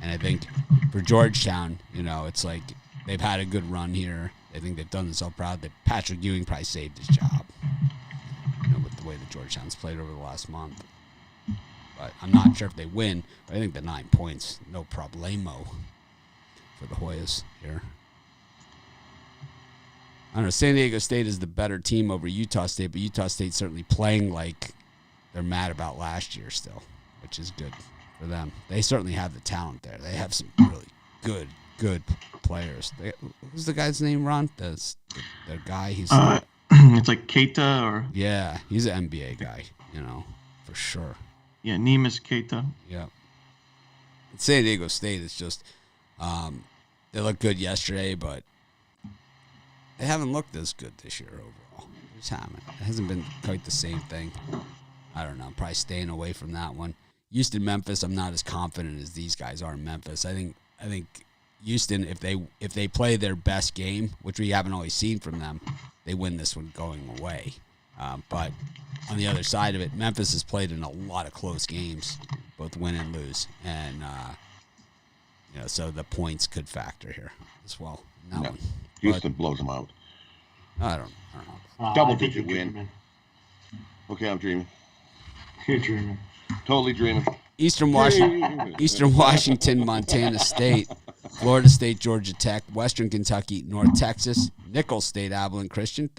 [SPEAKER 1] And I think for Georgetown, it's like, they've had a good run here. I think they've done this all proud. That Patrick Ewing probably saved his job, with the way the Georgetown's played over the last month. But I'm not sure if they win. But I think the 9 points, no problemo for the Hoyas here. I don't know. San Diego State is the better team over Utah State, but Utah State's certainly playing like they're mad about last year still, which is good for them. They certainly have the talent there. They have some really good players. Who's the guy's name, Ron? The guy, he's
[SPEAKER 2] it's like Keita or
[SPEAKER 1] he's an NBA guy, for sure.
[SPEAKER 2] Yeah, Neemias Keita.
[SPEAKER 1] Yeah. San Diego State is just they looked good yesterday, but they haven't looked as good this year overall. They just haven't. It hasn't been quite the same thing. I don't know. I'm probably staying away from that one. Houston, Memphis, I'm not as confident as these guys are in Memphis. I think Houston, if they play their best game, which we haven't always seen from them, they win this one going away. But on the other side of it, Memphis has played in a lot of close games, both win and lose, and so the points could factor here as well. In that one.
[SPEAKER 3] Houston blows them out.
[SPEAKER 1] I don't know.
[SPEAKER 3] Double-digit win. Okay, I'm dreaming.
[SPEAKER 4] You're dreaming.
[SPEAKER 3] Totally dreaming.
[SPEAKER 1] Eastern Washington, Montana State, Florida State, Georgia Tech, Western Kentucky, North Texas, Nicholls State, Abilene Christian.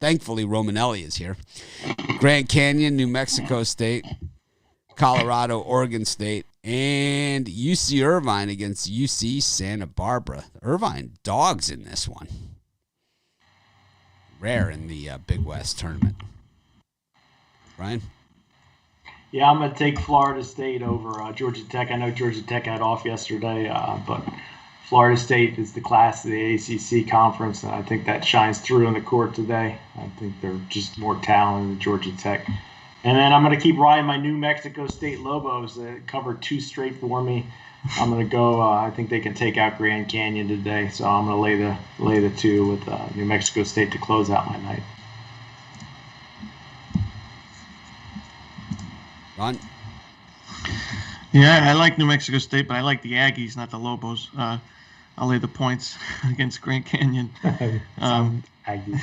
[SPEAKER 1] Thankfully, Romanelli is here. Grand Canyon, New Mexico State, Colorado, Oregon State, and UC Irvine against UC Santa Barbara. The Irvine dogs in this one. Rare in the Big West tournament. Brian?
[SPEAKER 4] Yeah, I'm going to take Florida State over Georgia Tech. I know Georgia Tech had off yesterday, but Florida State is the class of the ACC conference, and I think that shines through on the court today. I think they're just more talented than Georgia Tech. And then I'm going to keep riding my New Mexico State Lobos that covered 2 straight for me. I'm going to go. I think they can take out Grand Canyon today, so I'm going to lay the 2 with New Mexico State to close out my night.
[SPEAKER 1] Ron?
[SPEAKER 2] Yeah, I like New Mexico State, but I like the Aggies, not the Lobos. I'll lay the points against Grand Canyon.
[SPEAKER 4] Aggies,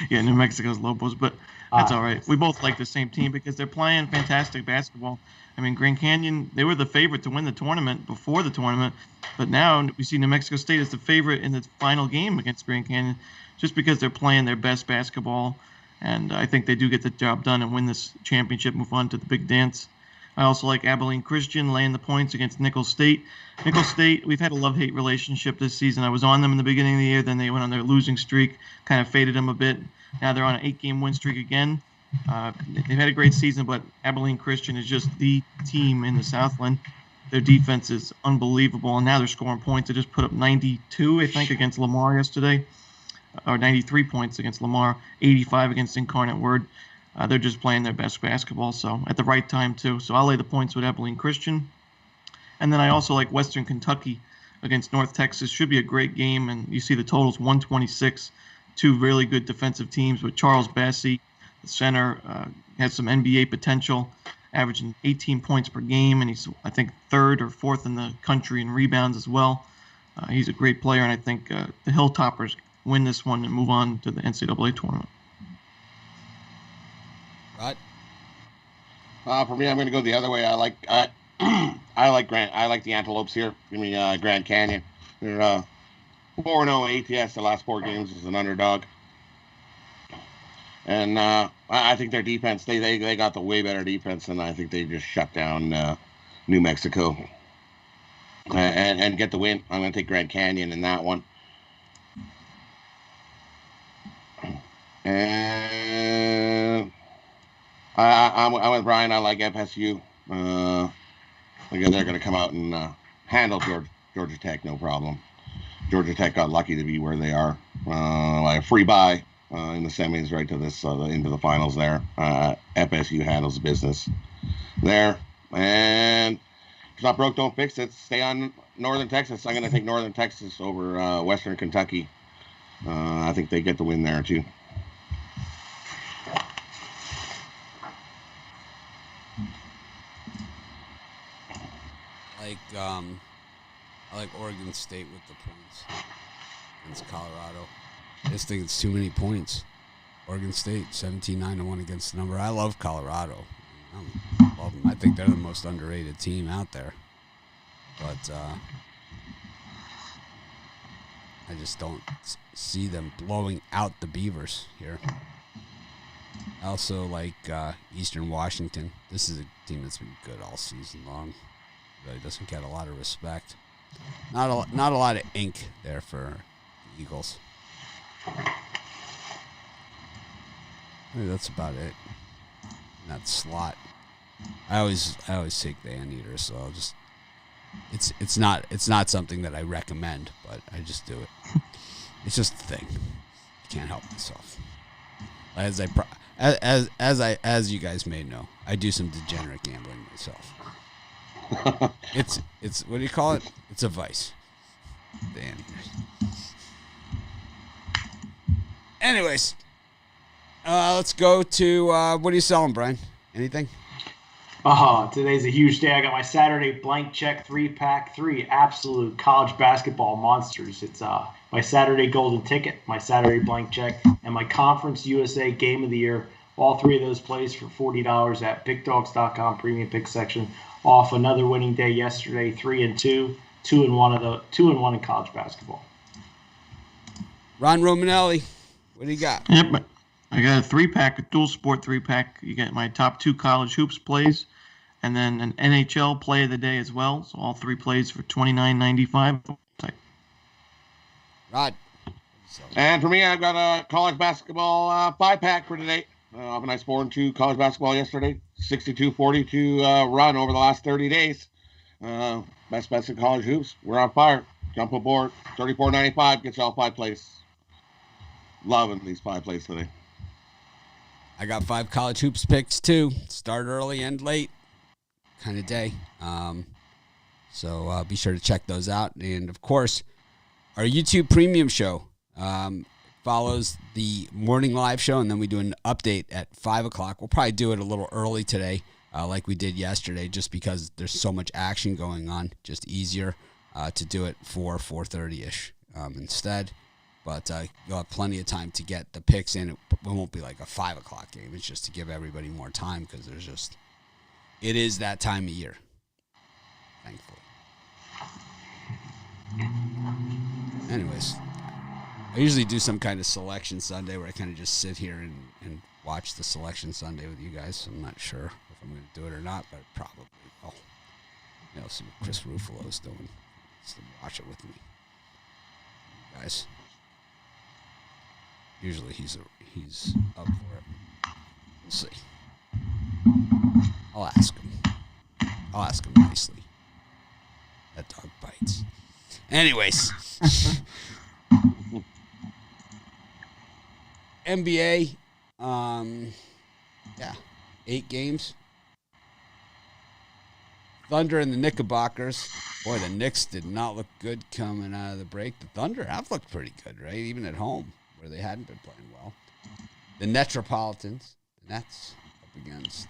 [SPEAKER 2] yeah, New Mexico's Lobos, but that's all right. We both like the same team because they're playing fantastic basketball. I mean, Grand Canyon, they were the favorite to win the tournament before the tournament, but now we see New Mexico State as the favorite in the final game against Grand Canyon just because they're playing their best basketball. And I think they do get the job done and win this championship, move on to the big dance. I also like Abilene Christian laying the points against Nicholls State. Nicholls State, we've had a love-hate relationship this season. I was on them in the beginning of the year. Then they went on their losing streak, kind of faded them a bit. Now they're on an 8-game win streak again. They've had a great season, but Abilene Christian is just the team in the Southland. Their defense is unbelievable, and now they're scoring points. They just put up 92, I think, against Lamar yesterday. Or 93 points against Lamar, 85 against Incarnate Word. They're just playing their best basketball, so at the right time, too. So I'll lay the points with Abilene Christian. And then I also like Western Kentucky against North Texas. Should be a great game, and you see the totals 126. 2 really good defensive teams with Charles Bassey, the center, has some NBA potential, averaging 18 points per game, and he's, I think, 3rd or 4th in the country in rebounds as well. He's a great player, and I think the Hilltoppers win this one and move on to the NCAA tournament.
[SPEAKER 1] Right.
[SPEAKER 3] For me, I'm going to go the other way. I like the Antelopes here. Give me Grand Canyon. They're 4-0 ATS the last 4 games as an underdog. And I think their defense, they got the way better defense, and I think they just shut down New Mexico and get the win. I'm going to take Grand Canyon in that one. And I'm with Brian. I like FSU. Again, they're going to come out and handle Georgia Tech, no problem. Georgia Tech got lucky to be where they are. Like a free bye in the semis right to this into the finals there. FSU handles business there. And if it's not broke, don't fix it. Stay on Northern Texas. I'm going to take Northern Texas over Western Kentucky. I think they get the win there too.
[SPEAKER 1] I like Oregon State with the points against Colorado. I just think it's too many points. Oregon State 17-9-1 against the number. I love Colorado. Love them. I think they're the most underrated team out there. But I just don't see them blowing out the Beavers here. I also like Eastern Washington. This is a team that's been good all season long. Really doesn't get a lot of respect. Not a lot of ink there for the Eagles. Maybe that's about it. In that slot. I always take the Anteaters, so I'll just. It's not something that I recommend, but I just do it. It's just a thing. I can't help myself. As you guys may know, I do some degenerate gambling myself. It's what do you call it? It's a vice. The Anteaters. Anyways, let's go to what are you selling, Brian? Anything?
[SPEAKER 4] Today's a huge day. I got my Saturday blank check 3-pack, 3 absolute college basketball monsters. It's my Saturday golden ticket, my Saturday blank check, and my Conference USA Game of the Year. All 3 of those plays for $40 at PickDogs.com premium pick section. Off another winning day yesterday, 3-2, 2-1 in college basketball.
[SPEAKER 1] Ron Romanelli, what do you got?
[SPEAKER 2] Yep, I got a 3-pack, a dual sport 3-pack. You get my top 2 college hoops plays, and then an NHL play of the day as well. So all 3 plays for $29.95.
[SPEAKER 1] Rod.
[SPEAKER 3] And for me, I've got a college basketball 5-pack for today. Off a nice 4-2 college basketball yesterday. 62-42 run over the last 30 days. Best bets in college hoops. We're on fire. Jump aboard. $34.95 gets you all 5 plays. Loving these 5 plays today.
[SPEAKER 1] I got 5 college hoops picks too. Start early, end late kind of day. So be sure to check those out. And of course, our YouTube premium show follows the morning live show, and then we do an update at 5 o'clock. We'll probably do it a little early today, like we did yesterday, just because there's so much action going on. Just easier to do it 4:30ish instead. But you'll have plenty of time to get the picks in. It won't be like a 5 o'clock game. It's just to give everybody more time because it is that time of year, thankfully. Anyways, I usually do some kind of selection Sunday where I kind of just sit here and watch the selection Sunday with you guys. I'm not sure if I'm going to do it or not, but I probably will. See what Chris Ruffalo's doing. Just to watch it with me, guys. Usually he's up for it. We'll see. I'll ask him. I'll ask him nicely. That dog bites. Anyways. NBA. 8 games. Thunder and the Knickerbockers. Boy, the Knicks did not look good coming out of the break. The Thunder have looked pretty good, right? Even at home, where they hadn't been playing well. The Metropolitans, the Nets, up against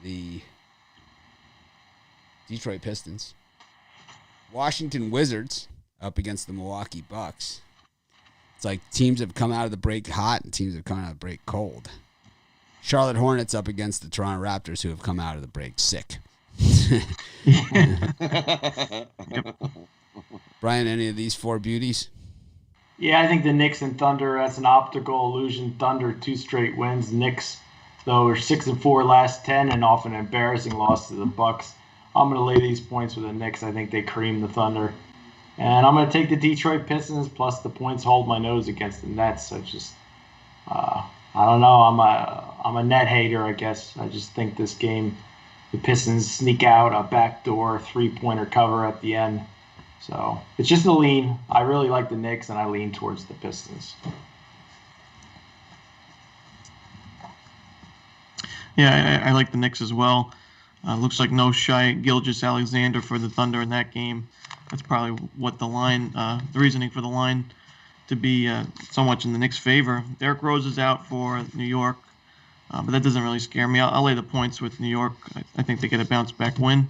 [SPEAKER 1] the Detroit Pistons. Washington Wizards up against the Milwaukee Bucks. It's like teams have come out of the break hot and teams have come out of the break cold. Charlotte Hornets up against the Toronto Raptors, who have come out of the break sick. Brian, any of these four beauties?
[SPEAKER 4] Yeah, I think the Knicks and Thunder, that's an optical illusion. Thunder, 2 straight wins. Knicks, though, are 6-4 last 10 and off an embarrassing loss to the Bucks. I'm going to lay these points with the Knicks. I think they cream the Thunder. And I'm going to take the Detroit Pistons, plus the points hold my nose against the Nets. I just, I don't know. I'm a net hater, I guess. I just think this game, the Pistons sneak out a backdoor 3-pointer cover at the end. So it's just a lean. I really like the Knicks, and I lean towards the Pistons.
[SPEAKER 2] Yeah, I like the Knicks as well. Looks like no Shai Gilgeous-Alexander for the Thunder in that game. That's probably what the line, the reasoning for the line to be so much in the Knicks' favor. Derrick Rose is out for New York, but that doesn't really scare me. I'll lay the points with New York. I think they get a bounce-back win.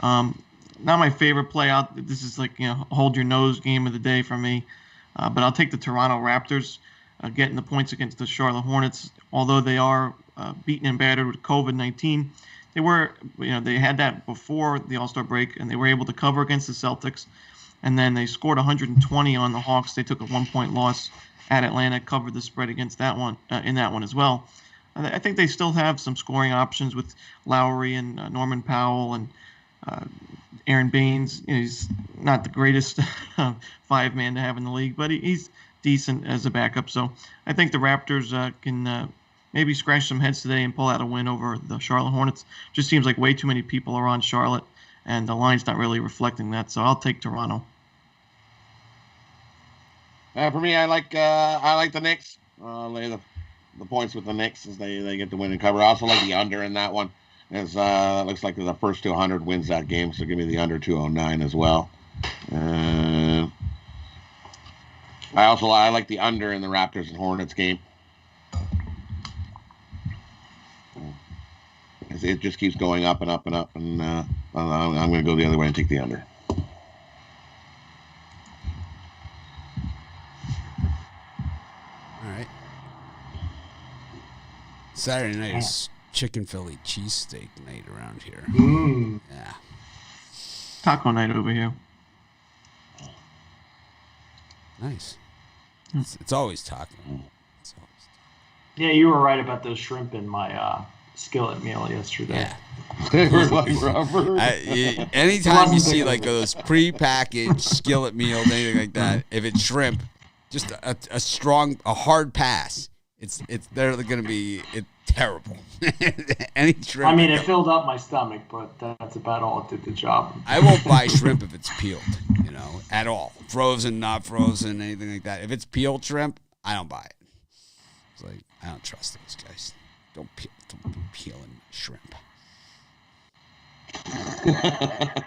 [SPEAKER 2] Not my favorite play out. This is like, hold your nose game of the day for me. But I'll take the Toronto Raptors getting the points against the Charlotte Hornets. Although they are beaten and battered with COVID-19, they were, they had that before the All-Star break, and they were able to cover against the Celtics. And then they scored 120 on the Hawks. They took a 1-point loss at Atlanta, covered the spread against that one in that one as well. I think they still have some scoring options with Lowry and Norman Powell and Aaron Baines. He's not the greatest 5-man to have in the league, but he's decent as a backup. So I think the Raptors can maybe scratch some heads today and pull out a win over the Charlotte Hornets. Just seems like way too many people are on Charlotte, and the line's not really reflecting that. So I'll take Toronto.
[SPEAKER 3] For me, I like the Knicks. Lay the points with the Knicks as they get the win and cover. I also like the under in that one. It looks like the first to 100 wins that game, so give me the under 209 as well. I like the under in the Raptors and Hornets game. It just keeps going up and up and up, and I'm going to go the other way and take the under.
[SPEAKER 1] All right. Saturday night is chicken Philly cheesesteak night around here. Yeah.
[SPEAKER 2] Taco night over here.
[SPEAKER 1] Nice. It's always taco.
[SPEAKER 4] Yeah, you were right about those shrimp in my skillet meal yesterday.
[SPEAKER 1] Yeah.
[SPEAKER 3] They were like rubber.
[SPEAKER 1] Anytime you see like those pre-packaged skillet meals, anything like that, if it's shrimp, just a hard pass. They're going to be terrible. Any shrimp.
[SPEAKER 4] I mean, it filled up my stomach, but that's about all it did the job.
[SPEAKER 1] I won't buy shrimp if it's peeled, at all. Frozen, not frozen, anything like that. If it's peeled shrimp, I don't buy it. It's like, I don't trust those guys. Don't be peeling shrimp.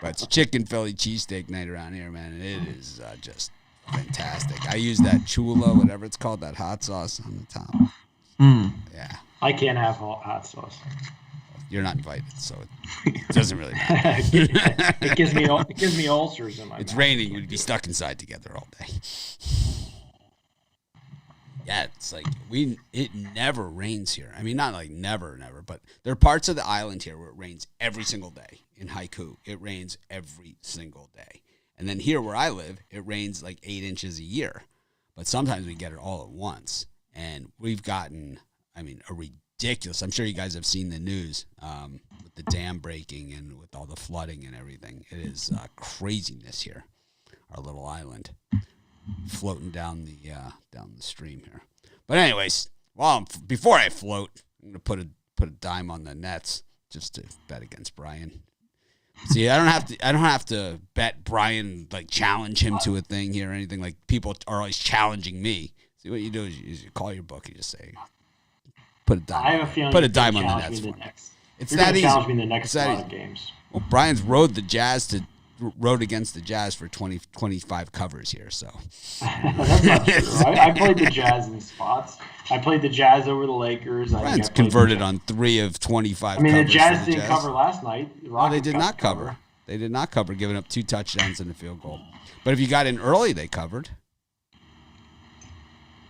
[SPEAKER 1] But it's chicken Philly cheesesteak night around here, man. And it is just fantastic. I use that Chula, whatever it's called, that hot sauce on the top. Yeah.
[SPEAKER 4] I can't have hot sauce.
[SPEAKER 1] You're not invited, so it doesn't really matter.
[SPEAKER 4] It gives me ulcers in my
[SPEAKER 1] It's
[SPEAKER 4] mouth.
[SPEAKER 1] raining. We'd be stuck inside together all day. Yeah, it's like it never rains here. I mean, not like never, but there are parts of the island here where it rains every single day. In Haiku, it rains every single day. And then here where I live, it rains like 8 inches a year. But sometimes we get it all at once. And we've gotten, a ridiculous, I'm sure you guys have seen the news with the dam breaking and with all the flooding and everything. It is craziness here, our little island, floating down the stream here. But anyways, before I float, I'm gonna put a dime on the Nets just to bet against Brian. See, I don't have to bet Brian, like challenge him to a thing here or anything. Like people are always challenging me. See, what you do is you call your book and you just say, put a dime.
[SPEAKER 4] I have a feeling
[SPEAKER 1] put a dime on the Nets for me. It's
[SPEAKER 4] You're
[SPEAKER 1] that easy.
[SPEAKER 4] Challenge me in the next
[SPEAKER 1] It's that
[SPEAKER 4] lot of
[SPEAKER 1] easy.
[SPEAKER 4] games.
[SPEAKER 1] Well, Brian's rode against the Jazz for 25 covers here, so.
[SPEAKER 4] That's not true. I played the Jazz in spots. I played the Jazz over the Lakers.
[SPEAKER 1] Brian's converted on 3 of 25
[SPEAKER 4] the
[SPEAKER 1] covers
[SPEAKER 4] Jazz
[SPEAKER 1] for the
[SPEAKER 4] didn't cover last night.
[SPEAKER 1] Oh, they did not cover. They did not cover, giving up 2 touchdowns and a field goal. But if you got in early, they covered.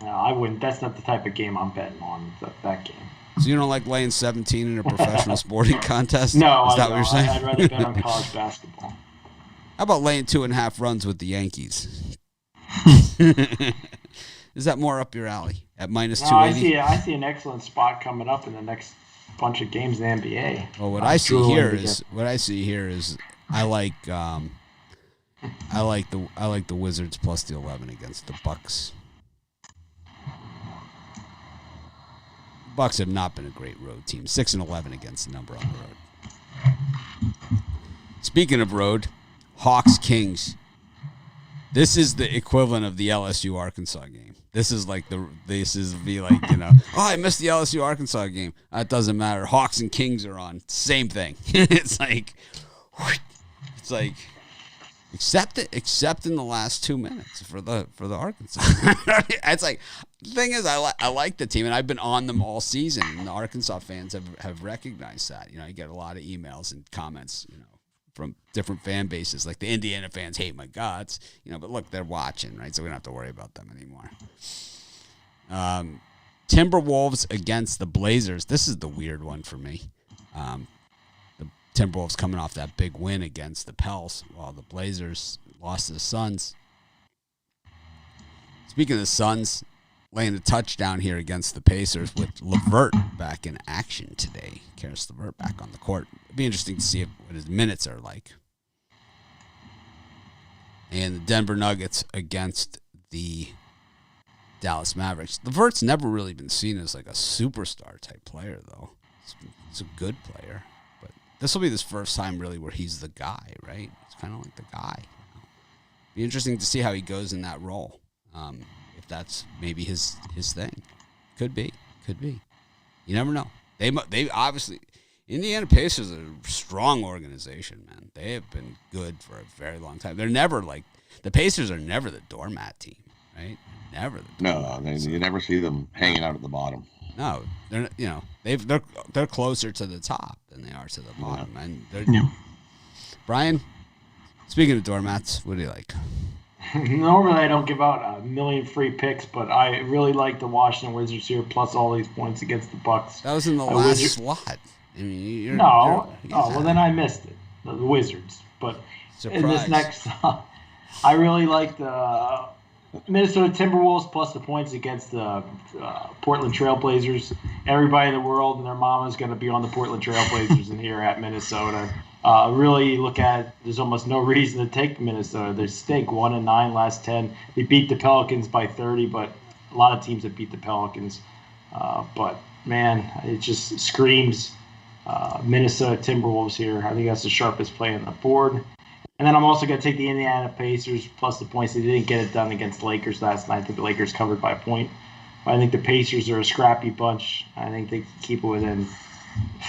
[SPEAKER 4] No, I wouldn't. That's not the type of game I'm betting on, that game.
[SPEAKER 1] So you don't like laying 17 in a professional sporting contest?
[SPEAKER 4] No,
[SPEAKER 1] Is that what you're saying?
[SPEAKER 4] I'd rather bet on college basketball.
[SPEAKER 1] How about laying 2.5 runs with the Yankees? Is that more up your alley at minus
[SPEAKER 4] No,
[SPEAKER 1] 280?
[SPEAKER 4] I see an excellent spot coming up in the next bunch of games in the NBA.
[SPEAKER 1] Well, what I see here is I like the Wizards plus the 11 against the Bucks. Bucks have not been a great road team. 6-11 against the number on the road. Speaking of road, Hawks Kings. This is the equivalent of the LSU Arkansas game. This is like oh, I missed the LSU Arkansas game. That doesn't matter. Hawks and Kings are on. Same thing. It's like except in the last 2 minutes for the Arkansas. It's like the thing is I like the team and I've been on them all season. And the Arkansas fans have recognized that. You get a lot of emails and comments, from different fan bases. Like the Indiana fans hate my guts, but look, they're watching, right? So we don't have to worry about them anymore. Timberwolves against the Blazers. This is the weird one for me. The Timberwolves coming off that big win against the Pels, while the Blazers lost to the Suns. Speaking of the Suns, laying a touchdown here against the Pacers with LeVert back in action today. Karis LeVert back on the court. It'd be interesting to see what his minutes are like. And the Denver Nuggets against the Dallas Mavericks. LeVert's never really been seen as like a superstar type player, though. He's a good player. But this will be his first time really where he's the guy, right? It's kind of like the guy. Be interesting to see how he goes in that role. If that's maybe his thing. Could be. You never know. They obviously, Indiana Pacers are a strong organization, man. They have been good for a very long time. They're never the Pacers are never the doormat team, right? Never the doormat.
[SPEAKER 3] No, you never see them hanging out at the bottom.
[SPEAKER 1] No, they're closer to the top than they are to the bottom. Yeah. And Brian, speaking of doormats, what do you like?
[SPEAKER 4] Normally, I don't give out a million free picks, but I really like the Washington Wizards here, plus all these points against the Bucks.
[SPEAKER 1] That was in the last slot. I mean,
[SPEAKER 4] well, then I missed it. The Wizards, but
[SPEAKER 1] surprise.
[SPEAKER 4] In this next, I really like the Minnesota Timberwolves plus the points against the Portland Trailblazers. Everybody in the world and their mama is going to be on the Portland Trailblazers in here at Minnesota. Really look at, there's almost no reason to take Minnesota. They stink 1-9 last 10. They beat the Pelicans by 30, but a lot of teams have beat the Pelicans. But man, it just screams Minnesota Timberwolves here. I think that's the sharpest play on the board. And then I'm also going to take the Indiana Pacers plus the points. They didn't get it done against the Lakers last night. I think the Lakers covered by a point. But I think the Pacers are a scrappy bunch. I think they can keep it within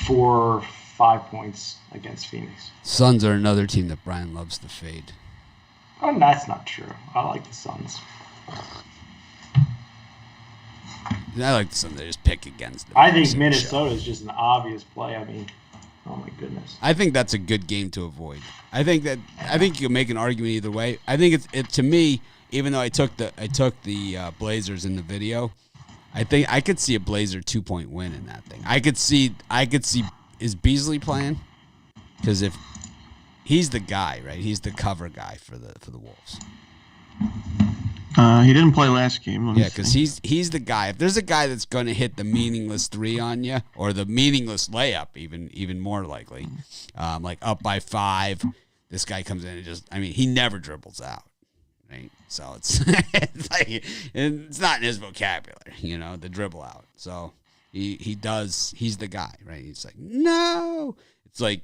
[SPEAKER 4] 4 or 5 points against Phoenix.
[SPEAKER 1] Suns are another team that Brian loves to fade.
[SPEAKER 4] Oh, that's not true. I like the Suns.
[SPEAKER 1] I like the Suns. They just pick against them.
[SPEAKER 4] I think Minnesota is just an obvious play. I mean, oh my goodness.
[SPEAKER 1] I think that's a good game to avoid. I think you can make an argument either way. I think it to me, even though I took the Blazers in the video, I think I could see a Blazer 2-point win in that thing. I could see is Beasley playing? Because if he's the guy, right? He's the cover guy for the Wolves.
[SPEAKER 2] He didn't play last game.
[SPEAKER 1] Yeah, because he's the guy. If there's a guy that's going to hit the meaningless 3 on you, or the meaningless layup, even more likely, like up by 5, this guy comes in and he never dribbles out, right? So it's it's not in his vocabulary, the dribble out. So he does. He's the guy, right? He's like, no. It's like,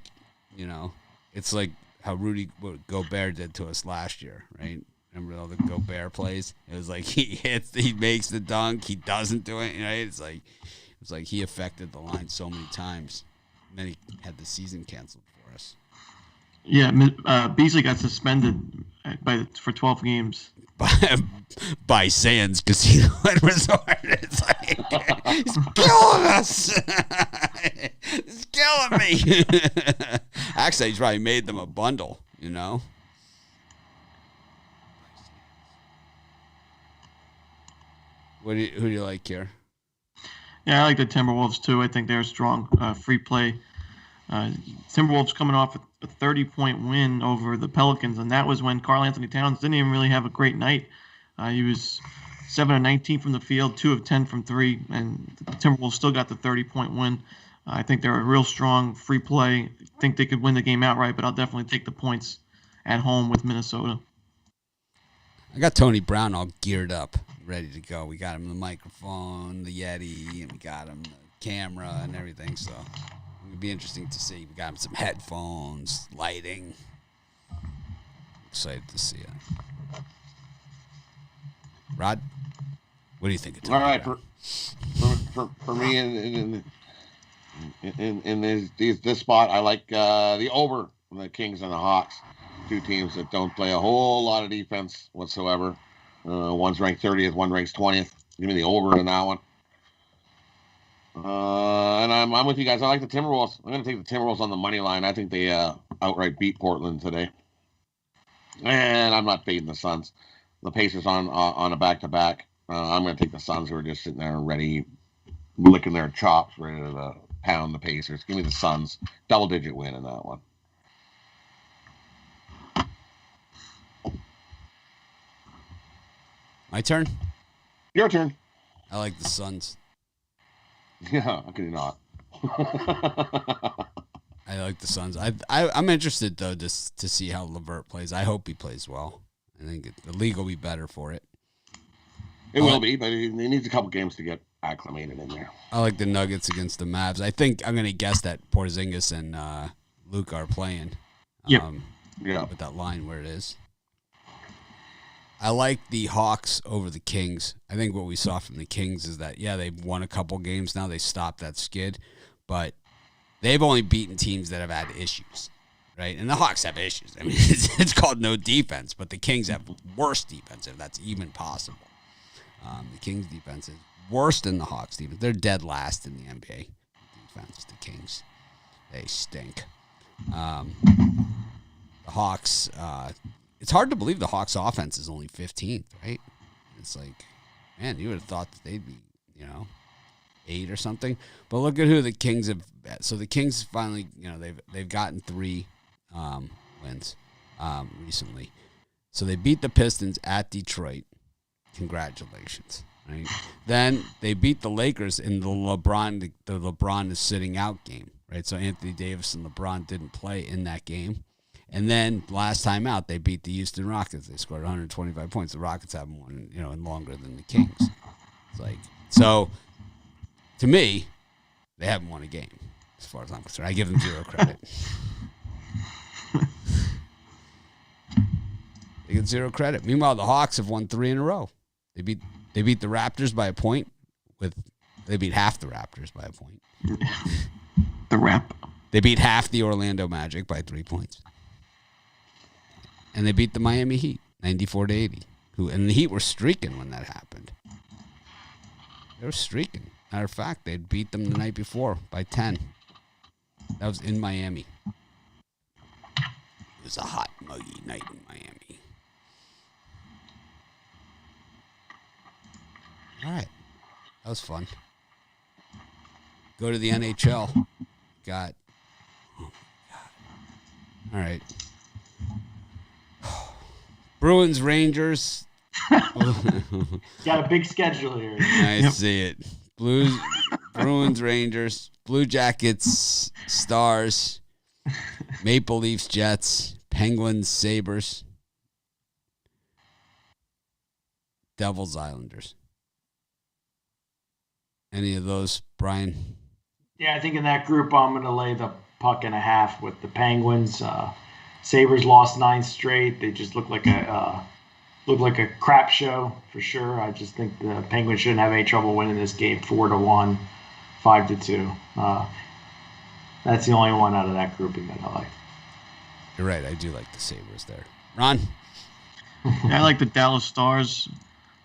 [SPEAKER 1] it's like how Rudy Gobert did to us last year, right? Remember all the Gobert plays? It was like he makes the dunk, he doesn't do it, right? It's like he affected the line so many times, and then he had the season canceled for us.
[SPEAKER 2] Yeah, Beasley got suspended for 12 games
[SPEAKER 1] by Sands Casino and Resort. It's like he's killing us. He's killing me. Actually, he's probably made them a bundle, Who do you like here?
[SPEAKER 2] Yeah, I like the Timberwolves too. I think they're strong. Free play. Timberwolves coming off a 30-point win over the Pelicans, and that was when Karl Anthony Towns didn't even really have a great night. He was 7 of 19 from the field, 2 of 10 from three, and the Timberwolves still got the 30-point win. I think they're a real strong free play. I think they could win the game outright, but I'll definitely take the points at home with Minnesota.
[SPEAKER 1] I got Tony Brown all geared up, ready to go. We got him the microphone, the Yeti, and we got him the camera and everything. So it'll be interesting to see. We got him some headphones, lighting. Excited to see it. Rod, what do you think of Tony
[SPEAKER 3] All right,
[SPEAKER 1] Brown?
[SPEAKER 3] for me in this spot, I like the over from the Kings and the Hawks, two teams that don't play a whole lot of defense whatsoever. One's ranked 30th, one ranks 20th. Give me the over in that one. And I'm with you guys. I like the Timberwolves. I'm going to take the Timberwolves on the money line. I think they outright beat Portland today. And I'm not fading the Suns. The Pacers on a back-to-back. I'm going to take the Suns, who are just sitting there ready, licking their chops, ready to pound the Pacers. Give me the Suns. Double-digit win in that one.
[SPEAKER 1] My turn?
[SPEAKER 3] Your turn.
[SPEAKER 1] I like the Suns.
[SPEAKER 3] Yeah, how can you not?
[SPEAKER 1] I like the Suns. I'm interested, though, to see how LeVert plays. I hope he plays well. I think the league will be better for it.
[SPEAKER 3] It will be, but he needs a couple games to get acclimated in there.
[SPEAKER 1] I like the Nuggets against the Mavs. I think I'm going to guess that Porzingis and Luka are playing.
[SPEAKER 2] Yeah.
[SPEAKER 1] With that line where it is. I like the Hawks over the Kings. I think what we saw from the Kings is that, yeah, they've won a couple games now. They stopped that skid. But they've only beaten teams that have had issues, right? And the Hawks have issues. I mean, it's called no defense, but the Kings have worse defense, if that's even possible. The Kings' defense is worse than the Hawks' defense. They're dead last in the NBA defense, the Kings. They stink. The Hawks, it's hard to believe the Hawks' offense is only 15th, right? It's like, man, you would have thought that they'd be, 8 or something. But look at who the Kings have. So the Kings finally, they've gotten 3 wins recently. So they beat the Pistons at Detroit. Congratulations. Right? Then they beat the Lakers in the LeBron is sitting out game. Right? So Anthony Davis and LeBron didn't play in that game. And then last time out, they beat the Houston Rockets. They scored 125 points. The Rockets haven't won, in longer than the Kings. It's like, so to me, they haven't won a game as far as I'm concerned. I give them 0 credit. They get 0 credit. Meanwhile, the Hawks have won 3 in a row. They beat the Raptors by a point. They beat half the Raptors by a point.
[SPEAKER 2] The Rap.
[SPEAKER 1] They beat half the Orlando Magic by 3 points. And they beat the Miami Heat 94-80. And the Heat were streaking when that happened. They were streaking. Matter of fact, they beat them the night before by 10. That was in Miami. It was a hot, muggy night in Miami. All right. That was fun. Go to the NHL. Oh, my God. All right. Bruins, Rangers.
[SPEAKER 4] Got a big schedule here.
[SPEAKER 1] I see it. Bruins, Rangers, Blue Jackets, Stars, Maple Leafs, Jets, Penguins, Sabres, Devils, Islanders. Any of those, Brian?
[SPEAKER 4] Yeah, I think in that group, I'm going to lay the puck and a half with the Penguins. Sabres lost 9 straight. They just look like a crap show for sure. I just think the Penguins shouldn't have any trouble winning this game 4-1, 5-2. That's the only one out of that grouping that I like.
[SPEAKER 1] You're right. I do like the Sabres there. Ron?
[SPEAKER 2] I like the Dallas Stars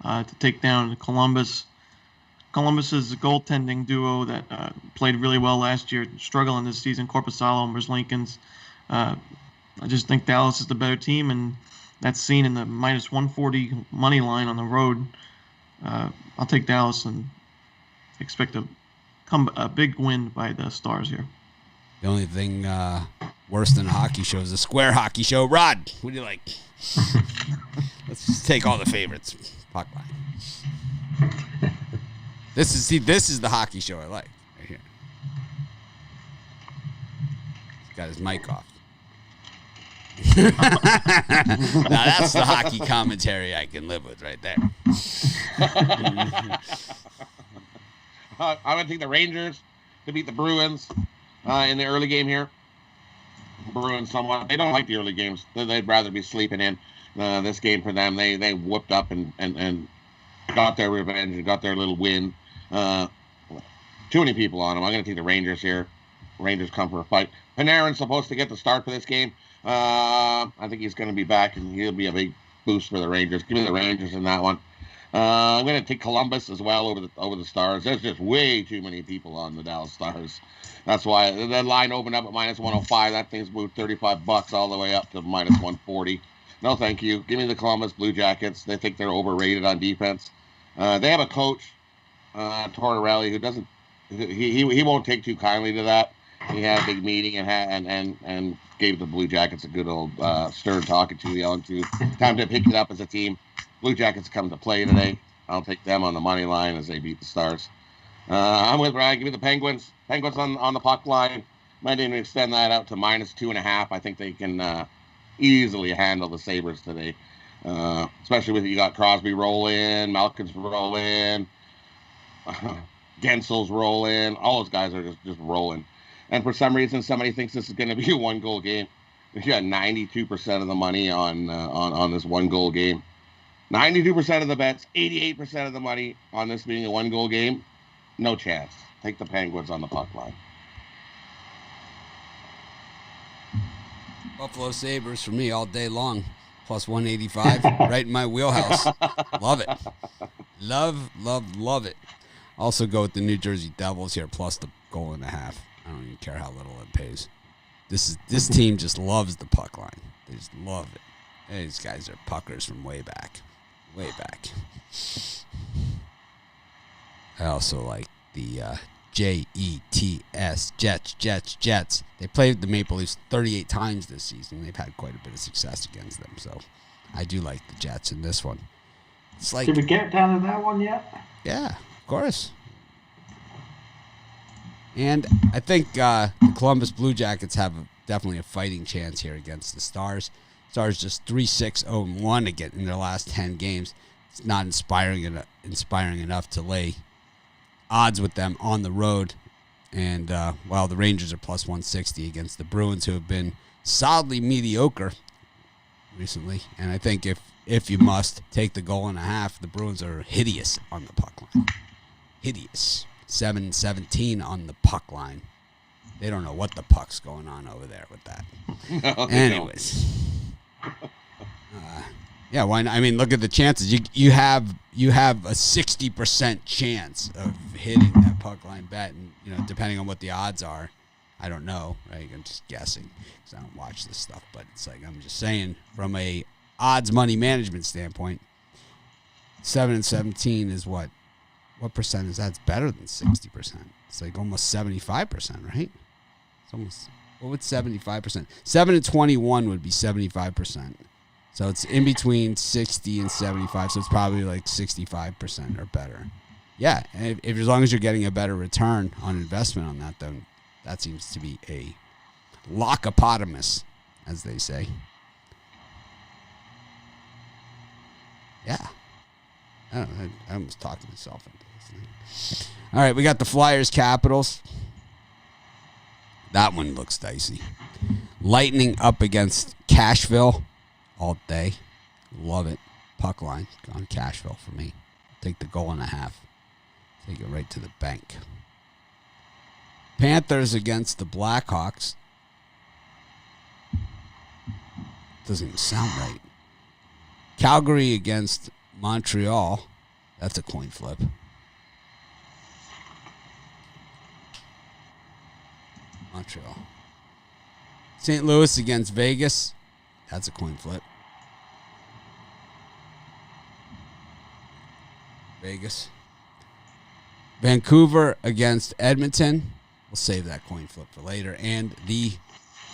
[SPEAKER 2] to take down Columbus. Columbus's goaltending duo that played really well last year, struggling this season, Korpisalo and Merzlikins. I just think Dallas is the better team, and that's seen in the minus 140 money line on the road. I'll take Dallas and expect a a big win by the Stars here.
[SPEAKER 1] The only thing worse than a hockey show is a square hockey show. Rod, what do you like? Let's just take all the favorites. Puck line. This is the hockey show I like right here. He's got his mic off. Now that's the hockey commentary I can live with right there.
[SPEAKER 3] I'm going to take the Rangers to beat the Bruins in the early game here. Bruins somewhat. They don't like the early games. They'd rather be sleeping in this game for them. They whooped up and got their revenge and got their little win. Too many people on them. I'm going to take the Rangers here. Rangers come for a fight. Panarin's supposed to get the start for this game. I think he's going to be back, and he'll be a big boost for the Rangers. Give me the Rangers in that one. I'm going to take Columbus as well over the Stars. There's just way too many people on the Dallas Stars. That's why the line opened up at minus 105. That thing's moved $35 all the way up to minus 140. No, thank you. Give me the Columbus Blue Jackets. They think they're overrated on defense. They have a coach, Tortorelli, who doesn't. He won't take too kindly to that. He had a big meeting and gave the Blue Jackets a good old stern talking to, yelling to. Time to pick it up as a team. Blue Jackets come to play today. I'll take them on the money line as they beat the Stars. I'm with Brad. Give me the Penguins. Penguins on the puck line. Might even extend that out to minus 2.5. I think they can easily handle the Sabres today. Especially with you got Crosby rolling, Malkin's rolling, Gensel's rolling. All those guys are just rolling. And for some reason, somebody thinks this is going to be a one-goal game. You got 92% of the money on this one-goal game. 92% of the bets, 88% of the money on this being a one-goal game. No chance. Take the Penguins on the puck line.
[SPEAKER 1] Buffalo Sabres for me all day long. Plus 185. Right in my wheelhouse. Love it. Love it. Also go with the New Jersey Devils here, plus the 1.5 goals. I don't even care how little it pays. This team just loves the puck line. They just love it. These guys are puckers from way back. Way back. I also like the Jets, Jets. They played the Maple Leafs 38 times this season. They've had quite a bit of success against them. So I do like the Jets in this one. It's like,
[SPEAKER 4] did we get down to that one yet?
[SPEAKER 1] Yeah, of course. And I think the Columbus Blue Jackets have definitely a fighting chance here against the Stars. Stars just 3-6-0-1 again in their last 10 games. It's not inspiring enough to lay odds with them on the road. And while the Rangers are plus 160 against the Bruins, who have been solidly mediocre recently. And I think if you must take the 1.5 goals, the Bruins are hideous on the puck line. Hideous. 7-17 on the puck line. They don't know what the puck's going on over there with that.
[SPEAKER 3] No,
[SPEAKER 1] anyways. Yeah, why not? I mean, look at the chances. You have a 60% chance of hitting that puck line bet, and depending on what the odds are, I don't know. Right? I'm just guessing because I don't watch this stuff. But it's like I'm just saying from a odds money management standpoint, 7-17 is what percent is that? It's better than 60%. It's like almost 75%, right? It's almost, what would 75%? 7-21 would be 75%. So it's in between 60 and 75. So it's probably like 65% or better. Yeah, and if as long as you're getting a better return on investment on that, then that seems to be a lockopotamus, as they say. Yeah. I almost talked myself into this thing. All right, we got the Flyers Capitals. That one looks dicey. Lightning up against Cashville all day. Love it. Puck line on Cashville for me. Take the 1.5 goals. Take it right to the bank. Panthers against the Blackhawks. Doesn't even sound right. Calgary against Montreal. That's a coin flip. Montreal. St. Louis against Vegas. That's a coin flip. Vegas. Vancouver against Edmonton. We'll save that coin flip for later. And the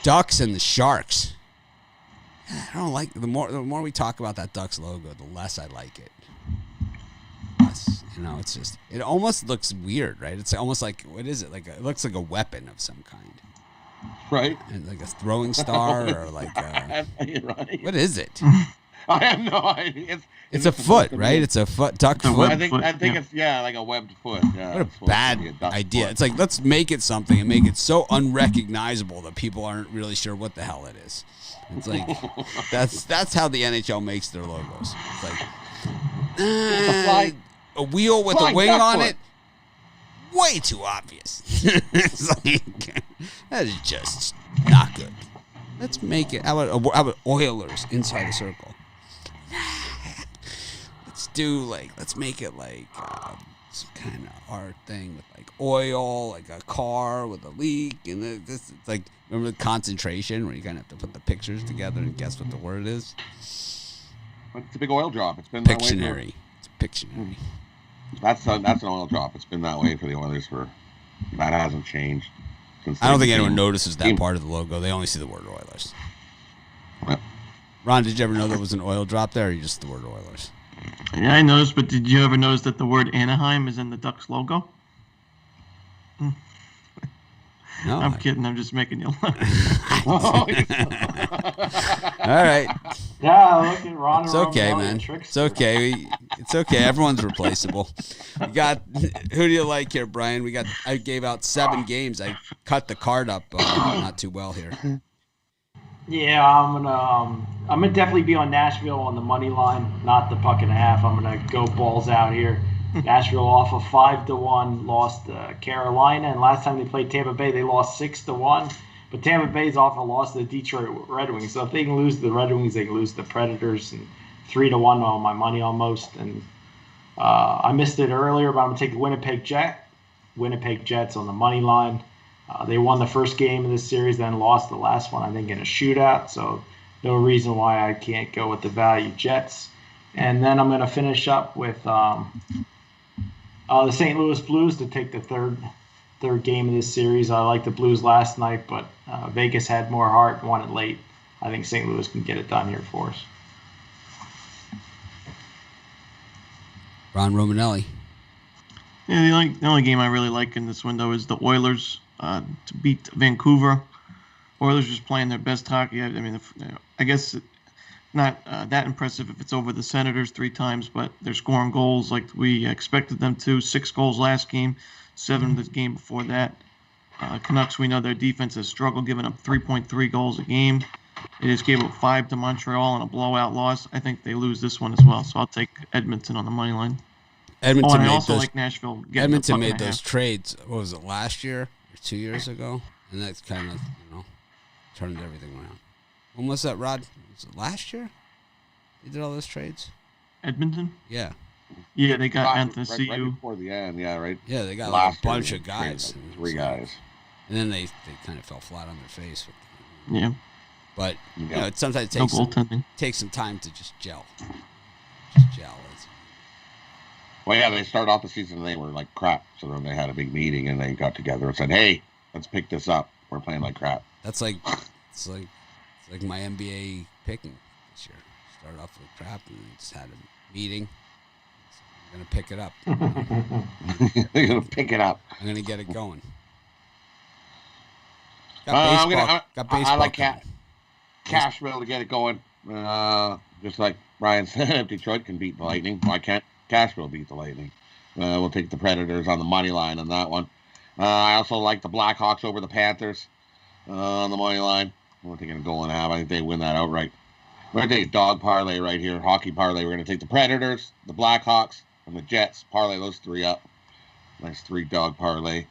[SPEAKER 1] Ducks and the Sharks. I don't like the more we talk about that Ducks logo, the less I like it. It's just it almost looks weird, right? It's almost like what is it? It looks like a weapon of some kind,
[SPEAKER 3] right?
[SPEAKER 1] And like a throwing star or like
[SPEAKER 3] right.
[SPEAKER 1] What is it?
[SPEAKER 3] I have no idea.
[SPEAKER 1] It's a foot, right? It's a foot, duck foot.
[SPEAKER 3] I think it's like a webbed foot. Yeah,
[SPEAKER 1] what a bad idea.
[SPEAKER 3] Foot.
[SPEAKER 1] It's like let's make it something and make it so unrecognizable that people aren't really sure what the hell it is. It's like that's how the NHL makes their logos. It's like a wheel with a wing on it. Way too obvious. It's like that is just not good. Let's make it. How about Oilers inside a circle? Let's make it like some kind of art thing with like oil, like a car with a leak, and it's like remember the concentration where you kind of have to put the pictures together and guess what the word is.
[SPEAKER 3] It's a big oil drop. It's been
[SPEAKER 1] Pictionary. It's a Pictionary.
[SPEAKER 3] That's an oil drop. It's been that way for the Oilers that hasn't changed.
[SPEAKER 1] I don't think anyone notices that part of the logo. They only see the word Oilers.
[SPEAKER 3] Yep.
[SPEAKER 1] Ron, did you ever know there was an oil drop there, or you just the word Oilers?
[SPEAKER 2] Yeah, I noticed, but did you ever notice that the word Anaheim is in the Ducks logo?
[SPEAKER 1] No,
[SPEAKER 2] I'm kidding. I'm just making you laugh.
[SPEAKER 1] All right.
[SPEAKER 4] Yeah, look at Ron.
[SPEAKER 1] It's okay, man. It's okay. It's okay. Everyone's replaceable. We got. Who do you like here, Brian? I gave out 7 games. I cut the card up not too well here.
[SPEAKER 4] Yeah, I'm gonna definitely be on Nashville on the money line, not the puck and a half. I'm gonna go balls out here. Nashville off a 5-1 loss to Carolina, and last time they played Tampa Bay, they lost 6-1. But Tampa Bay's off a loss to the Detroit Red Wings, so if they can lose the Red Wings, they can lose the Predators, and 3-1 on my money almost. And I missed it earlier, but I'm gonna take the Winnipeg Jets on the money line. They won the first game of this series, then lost the last one, I think, in a shootout. So no reason why I can't go with the value Jets. And then I'm going to finish up with the St. Louis Blues to take the third game of this series. I like the Blues last night, but Vegas had more heart and won it late. I think St. Louis can get it done here for us.
[SPEAKER 1] Ron Romanelli.
[SPEAKER 2] Yeah, the only game I really like in this window is the Oilers to beat Vancouver. Oilers just playing their best hockey. I mean, I guess not that impressive if it's over the Senators 3 times, but they're scoring goals like we expected them to. 6 goals last game, 7 the game before that. Canucks, we know their defense has struggled, giving up 3.3 goals a game. They just gave up 5 to Montreal in a blowout loss. I think they lose this one as well, so I'll take Edmonton on the money line.
[SPEAKER 1] Edmonton
[SPEAKER 2] I also like Nashville.
[SPEAKER 1] Edmonton made those trades. What was it, last year or 2 years ago? And that's kind of turned everything around. When was that, Rod? Was it last year? They did all those trades.
[SPEAKER 2] Edmonton.
[SPEAKER 1] Yeah.
[SPEAKER 2] Yeah, they got Anthony
[SPEAKER 3] right before the end. Yeah, right.
[SPEAKER 1] Yeah, they got like a bunch of guys.
[SPEAKER 3] 3 guys.
[SPEAKER 1] And then they kind of fell flat on their face.
[SPEAKER 2] Yeah.
[SPEAKER 1] But it sometimes takes some time to just gel.
[SPEAKER 3] Well, yeah, they started off the season and they were like crap. So then they had a big meeting and they got together and said, "Hey, let's pick this up. We're playing like crap."
[SPEAKER 1] It's like my NBA picking this year. Started off with crap and just had a meeting. So I'm gonna pick it up.
[SPEAKER 3] They're gonna pick it up.
[SPEAKER 1] I'm gonna get it going. Got baseball.
[SPEAKER 3] I like Cashville to get it going. Just like Brian said, if Detroit can beat the Lightning, why can't Cashville beat the Lightning? We'll take the Predators on the money line on that one. I also like the Blackhawks over the Panthers on the money line. What they're going to go and have. I think they win that outright. We're going to take dog parlay right here, hockey parlay. We're going to take the Predators, the Blackhawks, and the Jets. Parlay those 3 up. Nice 3 dog parlay.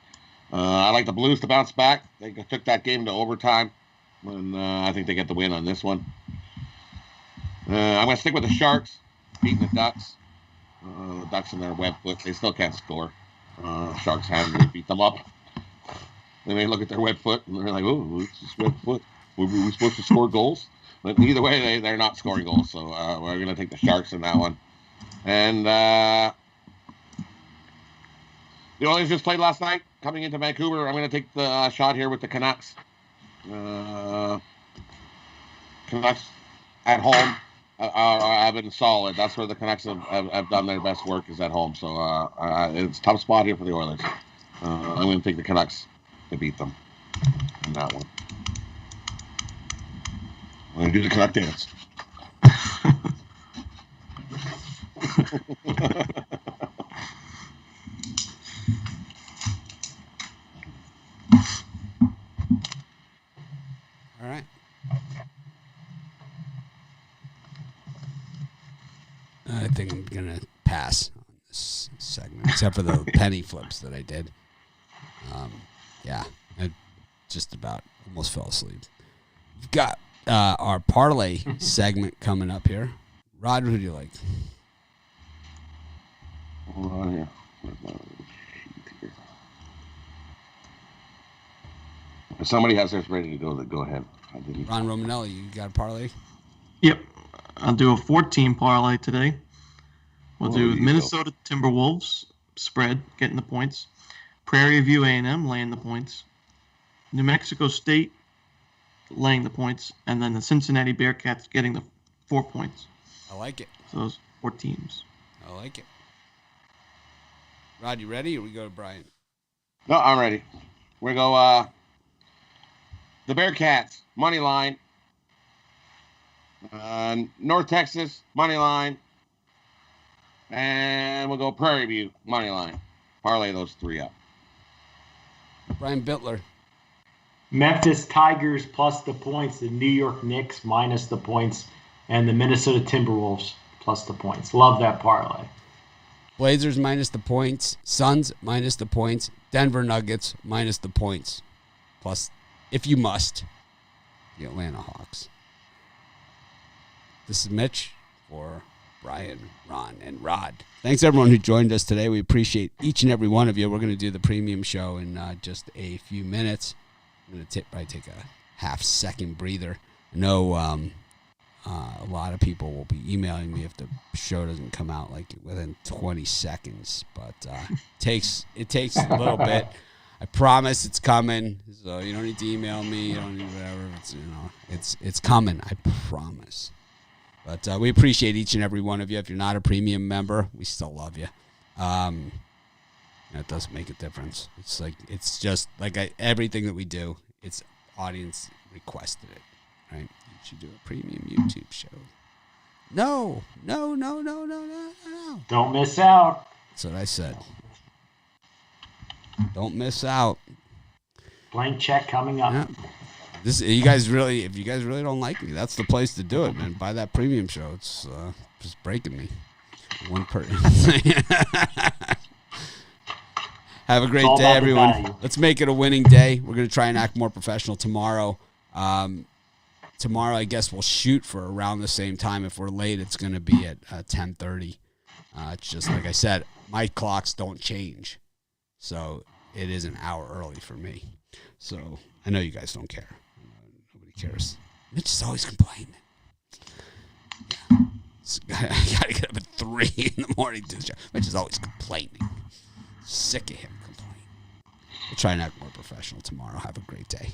[SPEAKER 3] I like the Blues to bounce back. They took that game to overtime, and I think they get the win on this one. I'm going to stick with the Sharks, beating the Ducks. The Ducks in their web foot, they still can't score. Sharks haven't really beat them up. They may look at their web foot and they're like, "Oh, it's just web foot. Were we supposed to score goals?" But either way, they're not scoring goals. So we're going to take the Sharks in that one. And The Oilers just played last night. Coming into Vancouver, I'm going to take the shot here with the Canucks. Canucks at home have been solid. That's where the Canucks have done their best work, is at home. So it's a tough spot here for the Oilers. I'm going to take the Canucks to beat them in that one. I'm going to do the Canuck dance.
[SPEAKER 1] All right. I think I'm going to pass on this segment, except for the penny flips that I did. Yeah, I just about almost fell asleep. We've got our parlay segment coming up here. Rod, who do you like?
[SPEAKER 3] Hold on here. If somebody has theirs ready to go, then go ahead. I didn't.
[SPEAKER 1] Ron Romanelli, you got a parlay?
[SPEAKER 2] Yep. I'll do a 14 parlay today. We'll do Minnesota Timberwolves spread, getting the points. Prairie View A&M laying the points. New Mexico State laying the points. And then the Cincinnati Bearcats getting the 4 points.
[SPEAKER 1] I like it.
[SPEAKER 2] So those 4 teams.
[SPEAKER 1] I like it. Rod, you ready, or we go to Brian?
[SPEAKER 3] No, I'm ready. We go the Bearcats, money line. North Texas, money line. And we'll go Prairie View, money line. Parlay those 3 up.
[SPEAKER 1] Brian Bittler.
[SPEAKER 4] Memphis Tigers plus the points, the New York Knicks minus the points, and the Minnesota Timberwolves plus the points. Love that parlay.
[SPEAKER 1] Blazers minus the points. Suns minus the points. Denver Nuggets minus the points. Plus, if you must, the Atlanta Hawks. This is Mitch for Brian, Ron, and Rod. Thanks, everyone who joined us today. We appreciate each and every one of you. We're going to do the premium show in just a few minutes. I'm going to probably take a half-second breather. I know a lot of people will be emailing me if the show doesn't come out like within 20 seconds, but it takes a little bit. I promise it's coming, so you don't need to email me. You don't need whatever. It's coming. I promise. But we appreciate each and every one of you. If you're not a premium member, we still love you. It does make a difference. It's just like everything that we do. It's audience requested it, right? You should do a premium YouTube show. No.
[SPEAKER 4] Don't miss out.
[SPEAKER 1] That's what I said. Don't miss out.
[SPEAKER 4] Blank check coming up.
[SPEAKER 1] Yeah. If you guys really don't like me, that's the place to do it, man. Buy that premium show. It's just breaking me. One person. Have a great day, everyone. Let's make it a winning day. We're going to try and act more professional tomorrow. Tomorrow, I guess we'll shoot for around the same time. If we're late, it's going to be at 10:30. It's just like I said, my clocks don't change. So it is an hour early for me. So I know you guys don't care. Nobody cares. Mitch is always complaining. Yeah. I got to get up at 3 in the morning to the show. Mitch is always complaining. Sick of him complaining. We'll try and act more professional tomorrow. Have a great day.